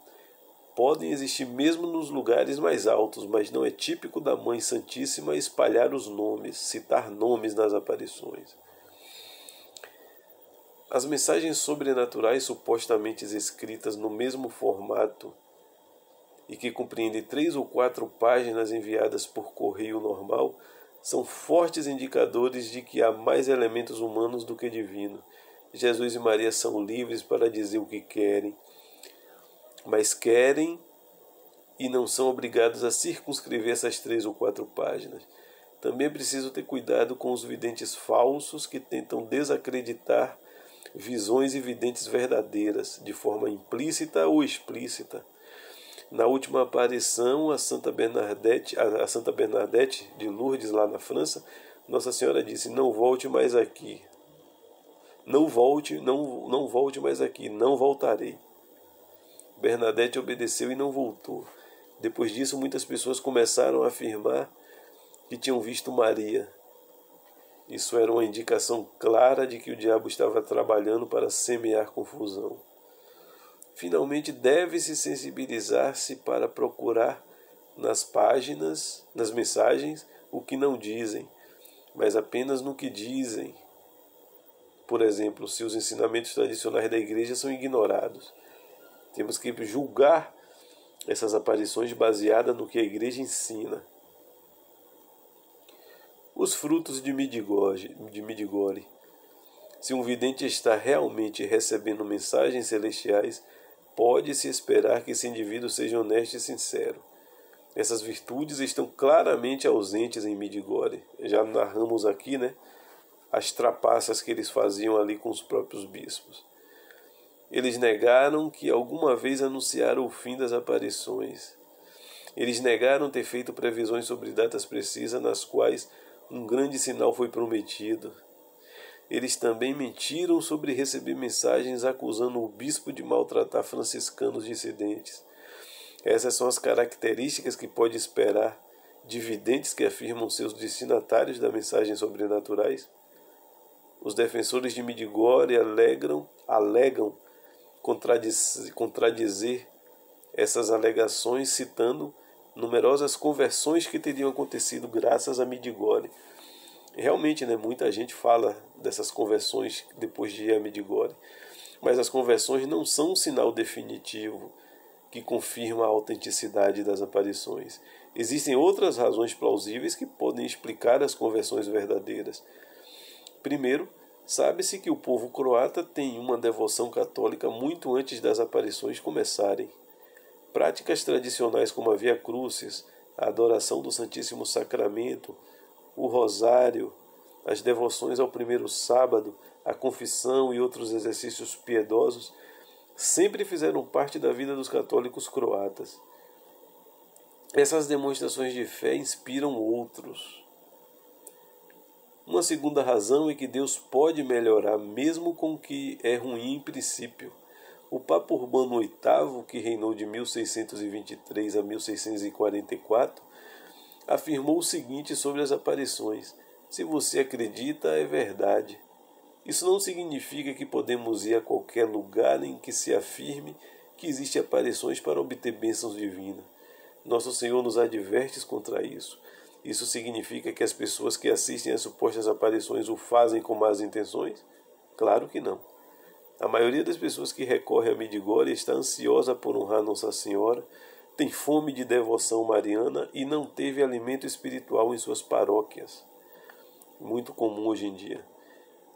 podem existir mesmo nos lugares mais altos, mas não é típico da Mãe Santíssima espalhar os nomes, citar nomes nas aparições. As mensagens sobrenaturais supostamente escritas no mesmo formato e que compreendem 3 ou 4 páginas enviadas por correio normal são fortes indicadores de que há mais elementos humanos do que divinos. Jesus e Maria são livres para dizer o que querem, mas querem e não são obrigados a circunscrever essas 3 ou 4 páginas. Também é preciso ter cuidado com os videntes falsos que tentam desacreditar visões e videntes verdadeiras, de forma implícita ou explícita. Na última aparição, a Santa Bernadette de Lourdes, lá na França, Nossa Senhora disse: "Não volte mais aqui. Não volte mais aqui, não voltarei." Bernadette obedeceu e não voltou. Depois disso, muitas pessoas começaram a afirmar que tinham visto Maria. Isso era uma indicação clara de que o diabo estava trabalhando para semear confusão. Finalmente, deve-se sensibilizar-se para procurar nas páginas, nas mensagens, o que não dizem, mas apenas no que dizem. Por exemplo, se os ensinamentos tradicionais da Igreja são ignorados, temos que julgar essas aparições baseadas no que a Igreja ensina. Os frutos de Midigore. Se um vidente está realmente recebendo mensagens celestiais, pode-se esperar que esse indivíduo seja honesto e sincero. Essas virtudes estão claramente ausentes em Midigore. Já narramos aqui, as trapaças que eles faziam ali com os próprios bispos. Eles negaram que alguma vez anunciaram o fim das aparições. Eles negaram ter feito previsões sobre datas precisas nas quais um grande sinal foi prometido. Eles também mentiram sobre receber mensagens acusando o bispo de maltratar franciscanos dissidentes. Essas são as características que pode esperar de videntes que afirmam ser os destinatários das mensagens sobrenaturais. Os defensores de Midigore alegam contradizer essas alegações, citando numerosas conversões que teriam acontecido graças a Midigore. Realmente, muita gente fala dessas conversões depois de ir a Midigore, mas as conversões não são um sinal definitivo que confirma a autenticidade das aparições. Existem outras razões plausíveis que podem explicar as conversões verdadeiras. Primeiro, sabe-se que o povo croata tem uma devoção católica muito antes das aparições começarem. Práticas tradicionais como a Via Crucis, a adoração do Santíssimo Sacramento, o rosário, as devoções ao primeiro sábado, a confissão e outros exercícios piedosos sempre fizeram parte da vida dos católicos croatas. Essas demonstrações de fé inspiram outros. Uma segunda razão é que Deus pode melhorar mesmo com o que é ruim em princípio. O Papa Urbano VIII, que reinou de 1623 a 1644, afirmou o seguinte sobre as aparições: "Se você acredita, é verdade." Isso não significa que podemos ir a qualquer lugar em que se afirme que existem aparições para obter bênçãos divinas. Nosso Senhor nos adverte contra isso. Isso significa que as pessoas que assistem às supostas aparições o fazem com más intenções? Claro que não. A maioria das pessoas que recorre a Medjugorje está ansiosa por honrar Nossa Senhora, tem fome de devoção mariana e não teve alimento espiritual em suas paróquias. Muito comum hoje em dia.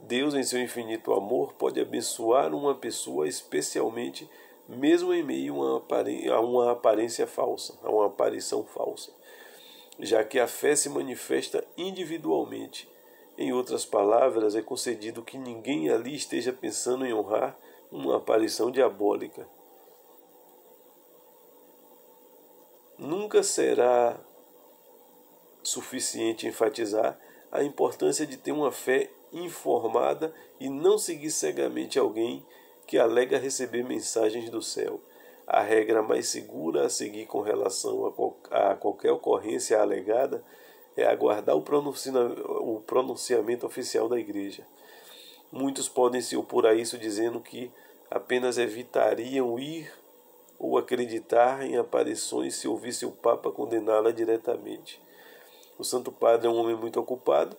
Deus, em seu infinito amor, pode abençoar uma pessoa especialmente, mesmo em meio a uma aparência falsa, a uma aparição falsa, já que a fé se manifesta individualmente. Em outras palavras, é concedido que ninguém ali esteja pensando em honrar uma aparição diabólica. Nunca será suficiente enfatizar a importância de ter uma fé informada e não seguir cegamente alguém que alega receber mensagens do céu. A regra mais segura a seguir com relação a qualquer ocorrência alegada é aguardar o pronunciamento oficial da Igreja. Muitos podem se opor a isso dizendo que apenas evitariam ir ou acreditar em aparições se ouvisse o Papa condená-la diretamente. O Santo Padre é um homem muito ocupado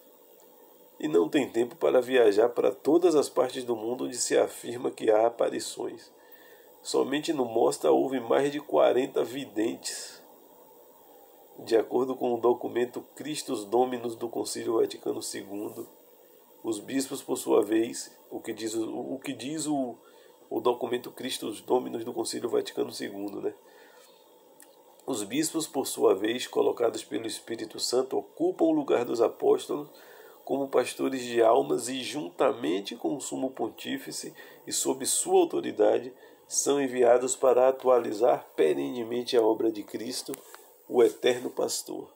e não tem tempo para viajar para todas as partes do mundo onde se afirma que há aparições. Somente no Mostra houve mais de 40 videntes, de acordo com o documento Christus Dominus do Concílio Vaticano II. Os bispos, por sua vez, o que diz o documento Christus Dominus do Concílio Vaticano II, né? Os bispos, por sua vez, colocados pelo Espírito Santo, ocupam o lugar dos apóstolos como pastores de almas e, juntamente com o Sumo Pontífice e sob sua autoridade, são enviados para atualizar perenemente a obra de Cristo, o eterno pastor.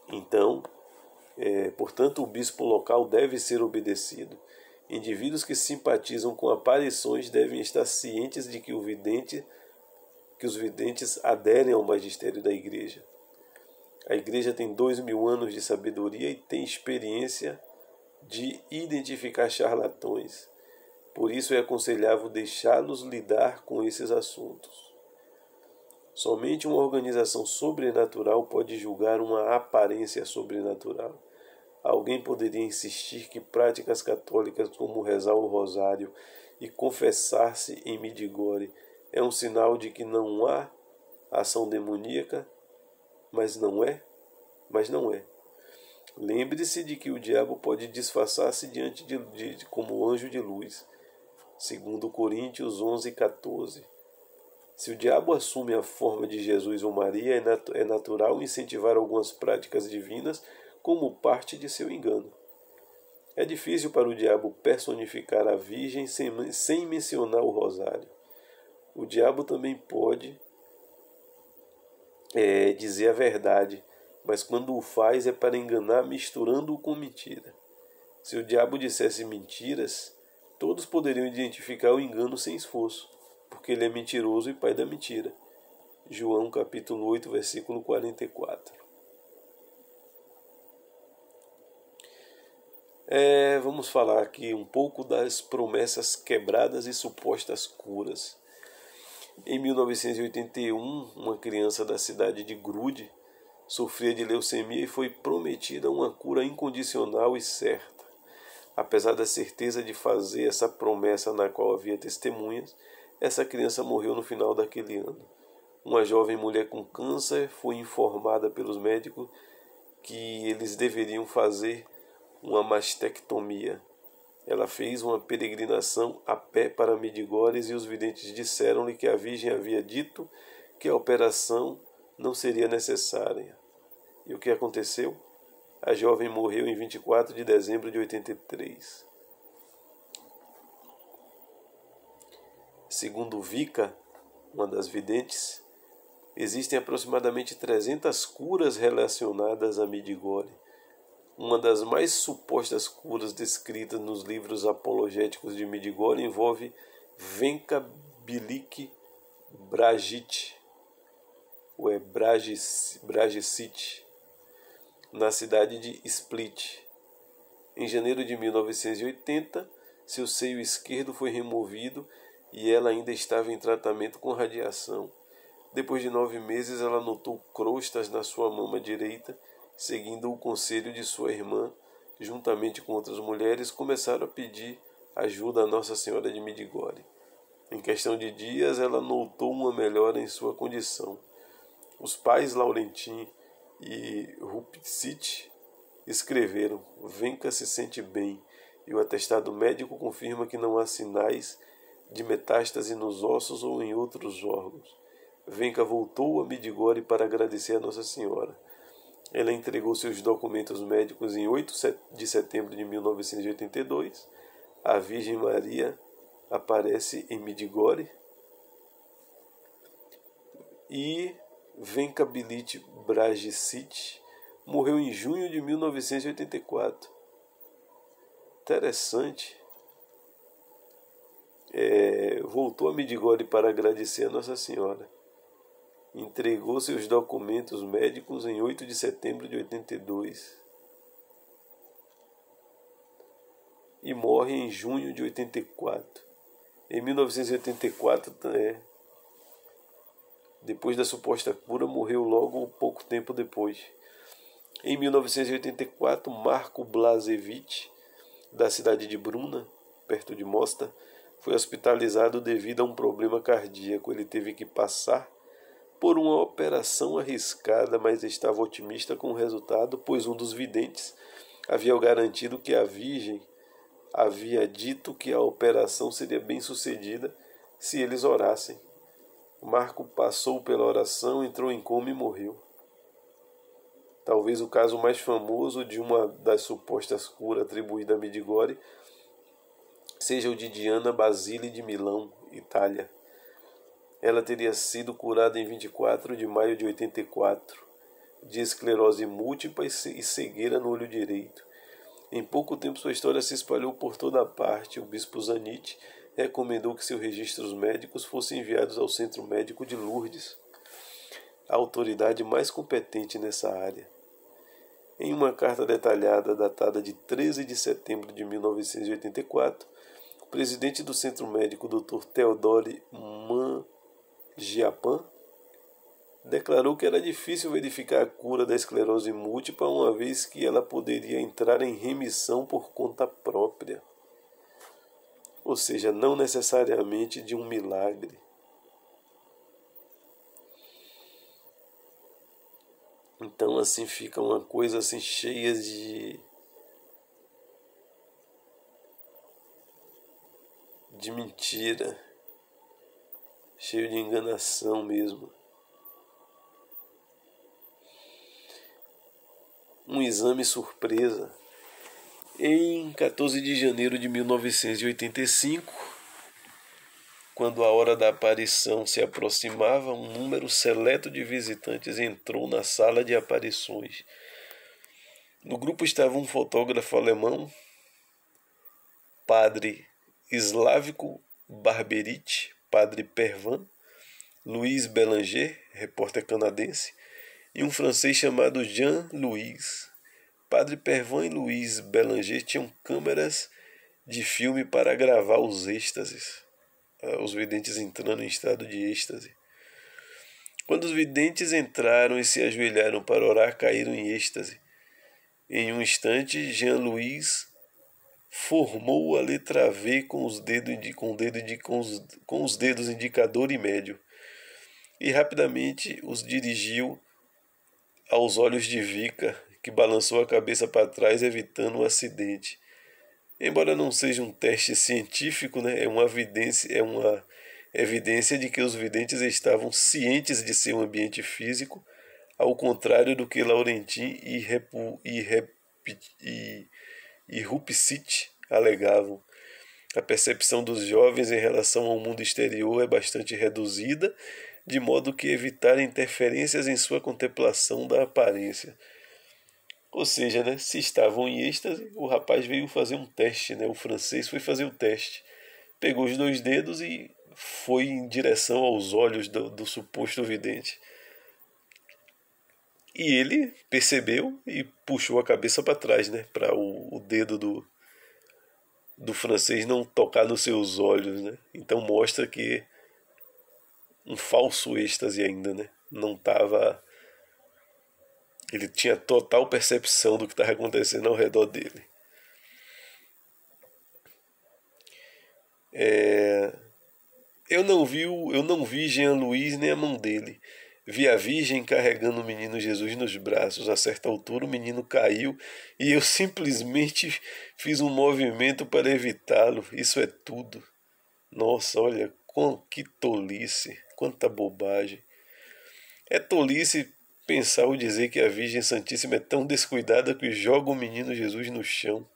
Então, portanto, o bispo local deve ser obedecido. Indivíduos que simpatizam com aparições devem estar cientes de que os videntes aderem ao magistério da Igreja. A Igreja tem 2000 anos de sabedoria e tem experiência de identificar charlatões. Por isso é aconselhável deixá-los lidar com esses assuntos. Somente uma organização sobrenatural pode julgar uma aparência sobrenatural. Alguém poderia insistir que práticas católicas como rezar o rosário e confessar-se em Medjugorje é um sinal de que não há ação demoníaca, mas não é. Lembre-se de que o diabo pode disfarçar-se diante como anjo de luz. 2 Coríntios 11:14. Se o diabo assume a forma de Jesus ou Maria, é natural incentivar algumas práticas divinas como parte de seu engano. É difícil para o diabo personificar a Virgem sem mencionar o rosário. O diabo também pode dizer a verdade, mas quando o faz é para enganar misturando-o com mentira. Se o diabo dissesse mentiras, todos poderiam identificar o engano sem esforço, porque ele é mentiroso e pai da mentira. João capítulo 8, versículo 44. Vamos falar aqui um pouco das promessas quebradas e supostas curas. Em 1981, uma criança da cidade de Grude sofria de leucemia e foi prometida uma cura incondicional e certa. Apesar da certeza de fazer essa promessa na qual havia testemunhas, essa criança morreu no final daquele ano. Uma jovem mulher com câncer foi informada pelos médicos que eles deveriam fazer uma mastectomia. Ela fez uma peregrinação a pé para Medjugorje e os videntes disseram-lhe que a Virgem havia dito que a operação não seria necessária. E o que aconteceu? A jovem morreu em 24 de dezembro de 83. Segundo Vika, uma das videntes, existem aproximadamente 300 curas relacionadas a Medjugorje. Uma das mais supostas curas descritas nos livros apologéticos de Medjugorje envolve Venka Bilik Brajit, ou Brajicic, na cidade de Split. Em janeiro de 1980, seu seio esquerdo foi removido e ela ainda estava em tratamento com radiação. Depois de 9 meses, ela notou crostas na sua mama direita. Seguindo o conselho de sua irmã, juntamente com outras mulheres, começaram a pedir ajuda a Nossa Senhora de Medigore. Em questão de dias, ela notou uma melhora em sua condição. Os pais Laurentin e Rupcit escreveram: Venca se sente bem, e o atestado médico confirma que não há sinais de metástase nos ossos ou em outros órgãos. Venca voltou a Medigore para agradecer a Nossa Senhora. Ela entregou seus documentos médicos em 8 de setembro de 1982. A Virgem Maria aparece em Medigore. E Venkabilit Brajicic morreu em junho de 1984. Interessante. Voltou a Medigore para agradecer a Nossa Senhora. Entregou seus documentos médicos em 8 de setembro de 82. E morre em junho de 84. Em 1984, depois da suposta cura, morreu logo pouco tempo depois. Em 1984, Marko Blažević, da cidade de Bruna, perto de Mostar, foi hospitalizado devido a um problema cardíaco. Ele teve que passar por uma operação arriscada, mas estava otimista com o resultado, pois um dos videntes havia garantido que a Virgem havia dito que a operação seria bem sucedida se eles orassem. Marco passou pela oração, entrou em coma e morreu. Talvez o caso mais famoso de uma das supostas curas atribuída a Medigore seja o de Diana Basile de Milão, Itália. Ela teria sido curada em 24 de maio de 84, de esclerose múltipla e cegueira no olho direito. Em pouco tempo sua história se espalhou por toda a parte. O bispo Zanit recomendou que seus registros médicos fossem enviados ao Centro Médico de Lourdes, a autoridade mais competente nessa área. Em uma carta detalhada datada de 13 de setembro de 1984, o presidente do Centro Médico, Dr. Theodore Mangiapane, declarou que era difícil verificar a cura da esclerose múltipla, uma vez que ela poderia entrar em remissão por conta própria, ou seja, não necessariamente de um milagre. Então assim fica uma coisa assim cheia de mentira, cheio de enganação mesmo. Um exame surpresa. Em 14 de janeiro de 1985, quando a hora da aparição se aproximava, um número seleto de visitantes entrou na sala de aparições. No grupo estava um fotógrafo alemão, padre Slavko Barberit, padre Pervan, Louis Bélanger, repórter canadense, e um francês chamado Jean-Louis. Padre Pervan e Louis Bélanger tinham câmeras de filme para gravar os êxtases, os videntes entrando em estado de êxtase. Quando os videntes entraram e se ajoelharam para orar, caíram em êxtase. Em um instante, Jean-Louis formou a letra V com os dedos indicador e médio e rapidamente os dirigiu aos olhos de Vika, que balançou a cabeça para trás, evitando um acidente. Embora não seja um teste científico, é uma evidência de que os videntes estavam cientes de seu ambiente físico, ao contrário do que Laurentin e Rupcit alegavam. A percepção dos jovens em relação ao mundo exterior é bastante reduzida, de modo que evitar interferências em sua contemplação da aparência. Ou seja, se estavam em êxtase, o rapaz veio fazer um teste, o francês foi fazer o teste. Pegou os 2 dedos e foi em direção aos olhos do suposto vidente. E ele percebeu e puxou a cabeça para trás, para o dedo do francês não tocar nos seus olhos, Então mostra que um falso êxtase ainda, Não estava... Ele tinha total percepção do que estava acontecendo ao redor dele. Eu não vi Jean Luiz nem a mão dele. Vi a Virgem carregando o menino Jesus nos braços. A certa altura o menino caiu e eu simplesmente fiz um movimento para evitá-lo. Isso é tudo. Nossa, olha, que tolice, quanta bobagem. É tolice pensar ou dizer que a Virgem Santíssima é tão descuidada que joga o menino Jesus no chão.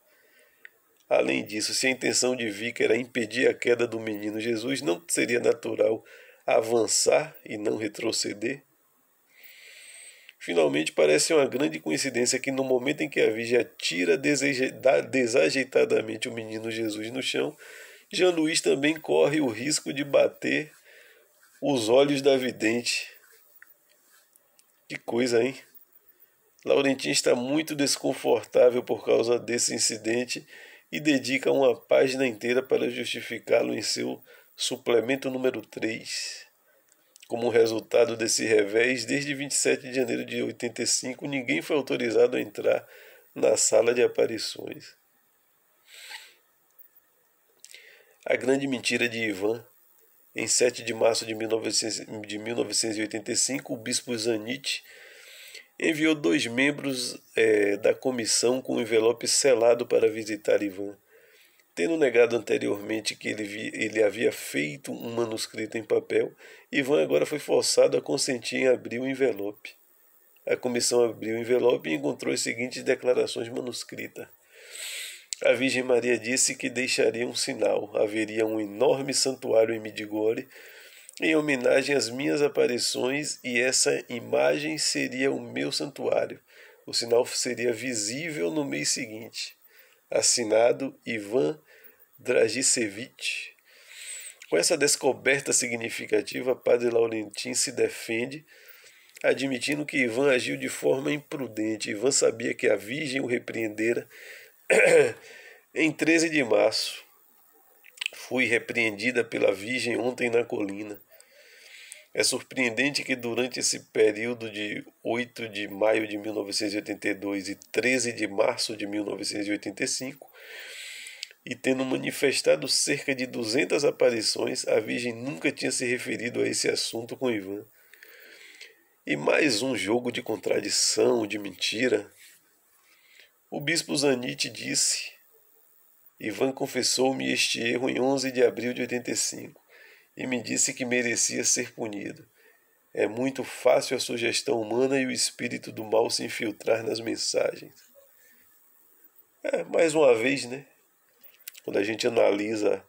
Além disso, se a intenção de Vica era impedir a queda do menino Jesus, não seria natural avançar e não retroceder? Finalmente, parece uma grande coincidência que no momento em que a Virgem atira desajeitadamente o menino Jesus no chão, Jean Luís também corre o risco de bater os olhos da vidente. Que coisa, hein? Laurentin está muito desconfortável por causa desse incidente e dedica uma página inteira para justificá-lo em seu suplemento número 3. Como resultado desse revés, desde 27 de janeiro de 85, ninguém foi autorizado a entrar na sala de aparições. A grande mentira de Ivan. Em 7 de março de 1985, o bispo Zanit enviou 2 membros da comissão com um envelope selado para visitar Ivan. Tendo negado anteriormente que ele havia feito um manuscrito em papel, Ivan agora foi forçado a consentir em abrir o envelope. A comissão abriu o envelope e encontrou as seguintes declarações manuscritas. A Virgem Maria disse que deixaria um sinal. Haveria um enorme santuário em Midigore em homenagem às minhas aparições e essa imagem seria o meu santuário. O sinal seria visível no mês seguinte. Assinado Ivan Dragicevich. Com essa descoberta significativa, Padre Laurentin se defende, admitindo que Ivan agiu de forma imprudente. Ivan sabia que a Virgem o repreendera em 13 de março. Fui repreendida pela Virgem ontem na colina. É surpreendente que durante esse período de 8 de maio de 1982 e 13 de março de 1985, e tendo manifestado cerca de 200 aparições, a Virgem nunca tinha se referido a esse assunto com Ivan. E mais um jogo de contradição, de mentira. O bispo Zanit disse: Ivan confessou-me este erro em 11 de abril de 85 e me disse que merecia ser punido. É muito fácil a sugestão humana e o espírito do mal se infiltrar nas mensagens. Mais uma vez, né? Quando a gente analisa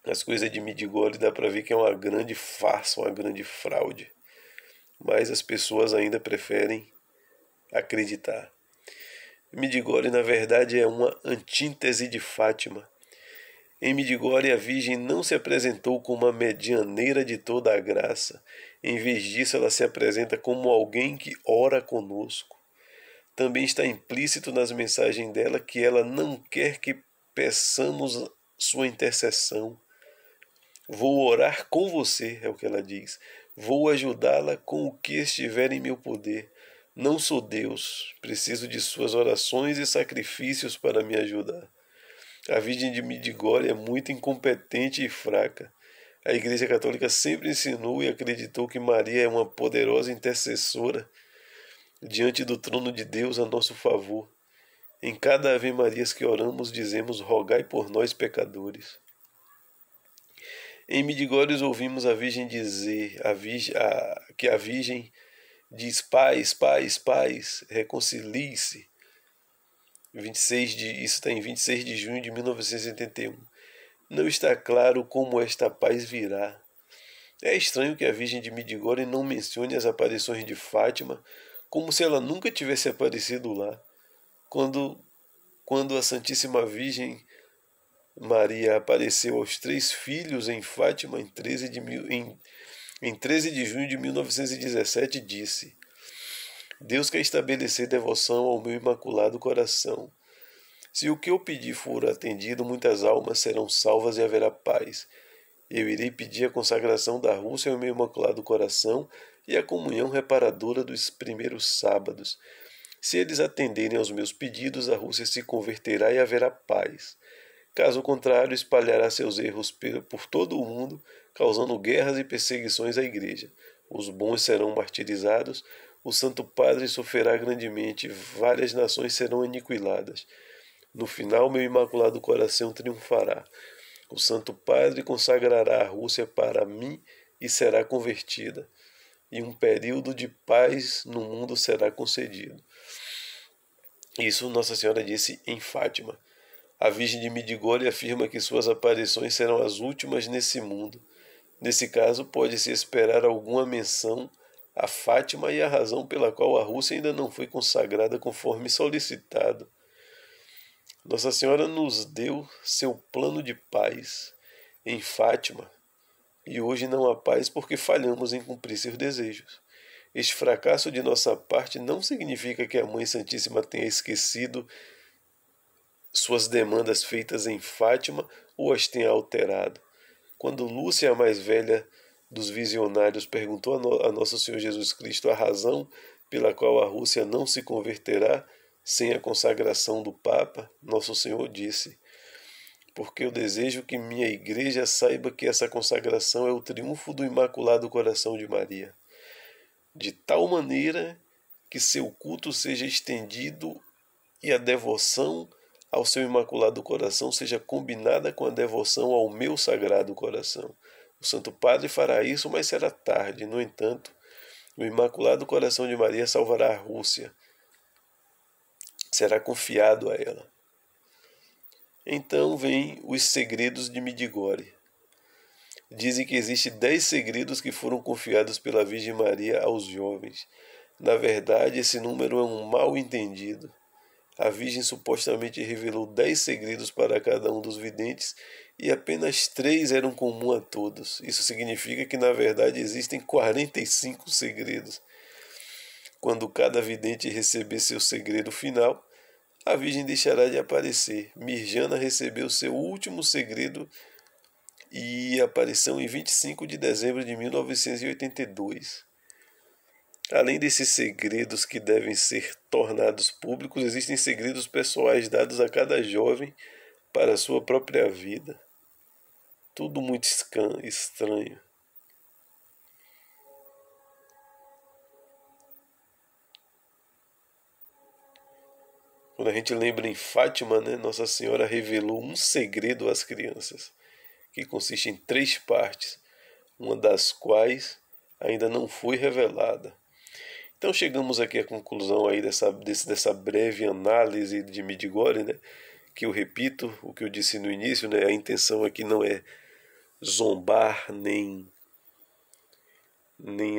as coisas de Midigore, dá para ver que é uma grande farsa, uma grande fraude. Mas as pessoas ainda preferem acreditar. Midigore, na verdade, é uma antítese de Fátima. Em Midigore, a Virgem não se apresentou como a medianeira de toda a graça. Em vez disso, ela se apresenta como alguém que ora conosco. Também está implícito nas mensagens dela que ela não quer que peçamos sua intercessão. Vou orar com você, é o que ela diz. Vou ajudá-la com o que estiver em meu poder. Não sou Deus, preciso de suas orações e sacrifícios para me ajudar. A Virgem de Midigore é muito incompetente e fraca. A Igreja Católica sempre ensinou e acreditou que Maria é uma poderosa intercessora diante do trono de Deus a nosso favor. Em cada Ave Marias que oramos, dizemos: rogai por nós, pecadores. Em Midigore ouvimos a Virgem dizer que a Virgem diz: paz, paz, paz, reconcilie-se. Isso está em 26 de junho de 1981. Não está claro como esta paz virá. É estranho que a Virgem de Midigore não mencione as aparições de Fátima, como se ela nunca tivesse aparecido lá. Quando a Santíssima Virgem Maria apareceu aos 3 filhos em Fátima em 13 de junho de 1917, disse: Deus quer estabelecer devoção ao meu imaculado coração. Se o que eu pedi for atendido, muitas almas serão salvas e haverá paz. Eu irei pedir a consagração da Rússia ao meu imaculado coração e a comunhão reparadora dos primeiros sábados. Se eles atenderem aos meus pedidos, a Rússia se converterá e haverá paz. Caso contrário, espalhará seus erros por todo o mundo, causando guerras e perseguições à Igreja. Os bons serão martirizados, o Santo Padre sofrerá grandemente, várias nações serão aniquiladas. No final, meu Imaculado Coração triunfará. O Santo Padre consagrará a Rússia para mim e será convertida, e um período de paz no mundo será concedido. Isso Nossa Senhora disse em Fátima. A Virgem de Medjugorje afirma que suas aparições serão as últimas nesse mundo. Nesse caso, pode-se esperar alguma menção a Fátima e a razão pela qual a Rússia ainda não foi consagrada conforme solicitado. Nossa Senhora nos deu seu plano de paz em Fátima, e hoje não há paz porque falhamos em cumprir seus desejos. Este fracasso de nossa parte não significa que a Mãe Santíssima tenha esquecido suas demandas feitas em Fátima ou as tenha alterado. Quando Lúcia, a mais velha dos visionários, perguntou a Nosso Senhor Jesus Cristo a razão pela qual a Rússia não se converterá sem a consagração do Papa, Nosso Senhor disse: porque eu desejo que minha igreja saiba que essa consagração é o triunfo do Imaculado Coração de Maria, de tal maneira que seu culto seja estendido e a devoção ao seu Imaculado Coração seja combinada com a devoção ao meu Sagrado Coração. O Santo Padre fará isso, mas será tarde. No entanto, o Imaculado Coração de Maria salvará a Rússia. Será confiado a ela. Então vêm os segredos de Medjugorje. Dizem que existem 10 segredos que foram confiados pela Virgem Maria aos jovens. Na verdade, esse número é um mal entendido. A Virgem supostamente revelou 10 segredos para cada um dos videntes e apenas 3 eram comuns a todos. Isso significa que, na verdade, existem 45 segredos. Quando cada vidente receber seu segredo final, a Virgem deixará de aparecer. Mirjana recebeu seu último segredo e aparição em 25 de dezembro de 1982. Além desses segredos que devem ser tornados públicos, existem segredos pessoais dados a cada jovem para a sua própria vida. Tudo muito estranho. Quando a gente lembra em Fátima, Nossa Senhora revelou um segredo às crianças, que consiste em 3 partes, uma das quais ainda não foi revelada. Então chegamos aqui à conclusão aí dessa breve análise de Medjugorje, que eu repito o que eu disse no início, a intenção aqui não é zombar, nem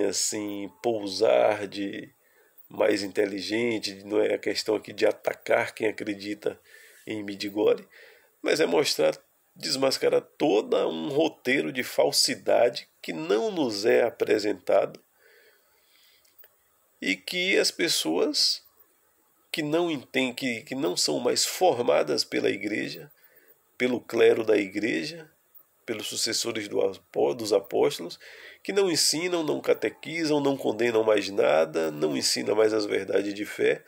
assim pousar de mais inteligente, não é a questão aqui de atacar quem acredita em Medjugorje, mas é mostrar, desmascarar todo um roteiro de falsidade que não nos é apresentado e que as pessoas que não entendem, que não são mais formadas pela igreja, pelo clero da igreja, pelos sucessores dos apóstolos, que não ensinam, não catequizam, não condenam mais nada, não ensinam mais as verdades de fé,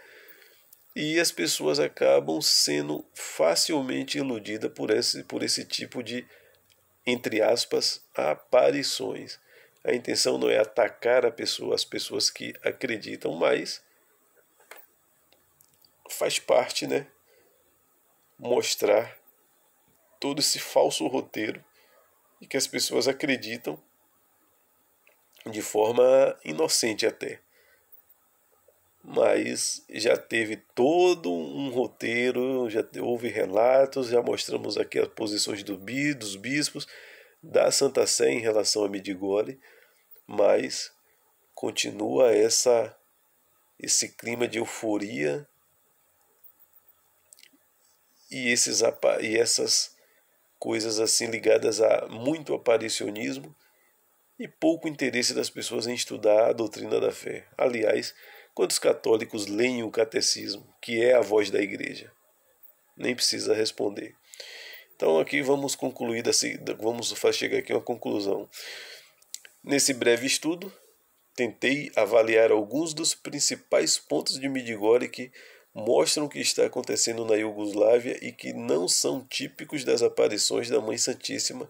e as pessoas acabam sendo facilmente iludidas por esse tipo de, entre aspas, aparições. A intenção não é atacar as pessoas que acreditam, mas faz parte, mostrar todo esse falso roteiro e que as pessoas acreditam de forma inocente até. Mas já teve todo um roteiro, já houve relatos, já mostramos aqui as posições dos bispos, da Santa Sé em relação a Medjugorje, mas continua esse clima de euforia e essas coisas assim ligadas a muito aparicionismo e pouco interesse das pessoas em estudar a doutrina da fé. Aliás, quantos católicos leem o catecismo, que é a voz da igreja? Nem precisa responder. Então aqui vamos chegar aqui a uma conclusão. Nesse breve estudo, tentei avaliar alguns dos principais pontos de Medjugorje que mostram o que está acontecendo na Iugoslávia e que não são típicos das aparições da Mãe Santíssima,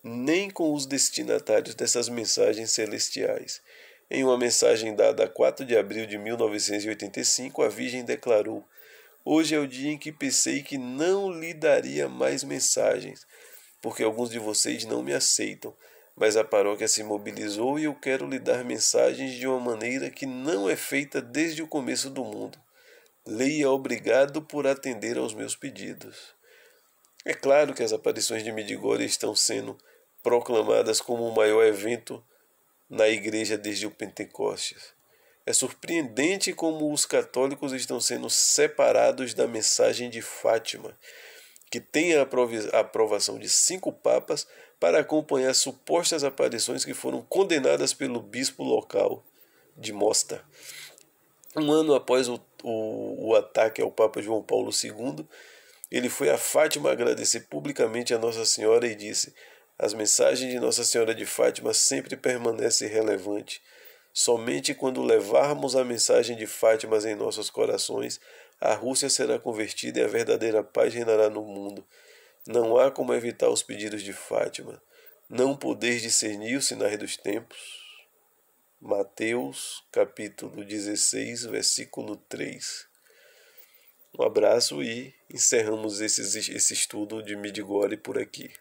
nem com os destinatários dessas mensagens celestiais. Em uma mensagem dada a 4 de abril de 1985, a Virgem declarou: "Hoje é o dia em que pensei que não lhe daria mais mensagens, porque alguns de vocês não me aceitam, mas a paróquia se mobilizou e eu quero lhe dar mensagens de uma maneira que não é feita desde o começo do mundo. Leia obrigado por atender aos meus pedidos." É claro que as aparições de Medjugorje estão sendo proclamadas como o maior evento na igreja desde o Pentecostes. É surpreendente como os católicos estão sendo separados da mensagem de Fátima, que tem a aprovação de 5 papas para acompanhar supostas aparições que foram condenadas pelo bispo local de Mostar. Um ano após o ataque ao Papa João Paulo II, ele foi a Fátima agradecer publicamente a Nossa Senhora e disse: "As mensagens de Nossa Senhora de Fátima sempre permanecem relevantes. Somente quando levarmos a mensagem de Fátima em nossos corações, a Rússia será convertida e a verdadeira paz reinará no mundo. Não há como evitar os pedidos de Fátima. Não podeis discernir os sinais dos tempos." Mateus, capítulo 16, versículo 3. Um abraço e encerramos esse estudo de Medjugorje por aqui.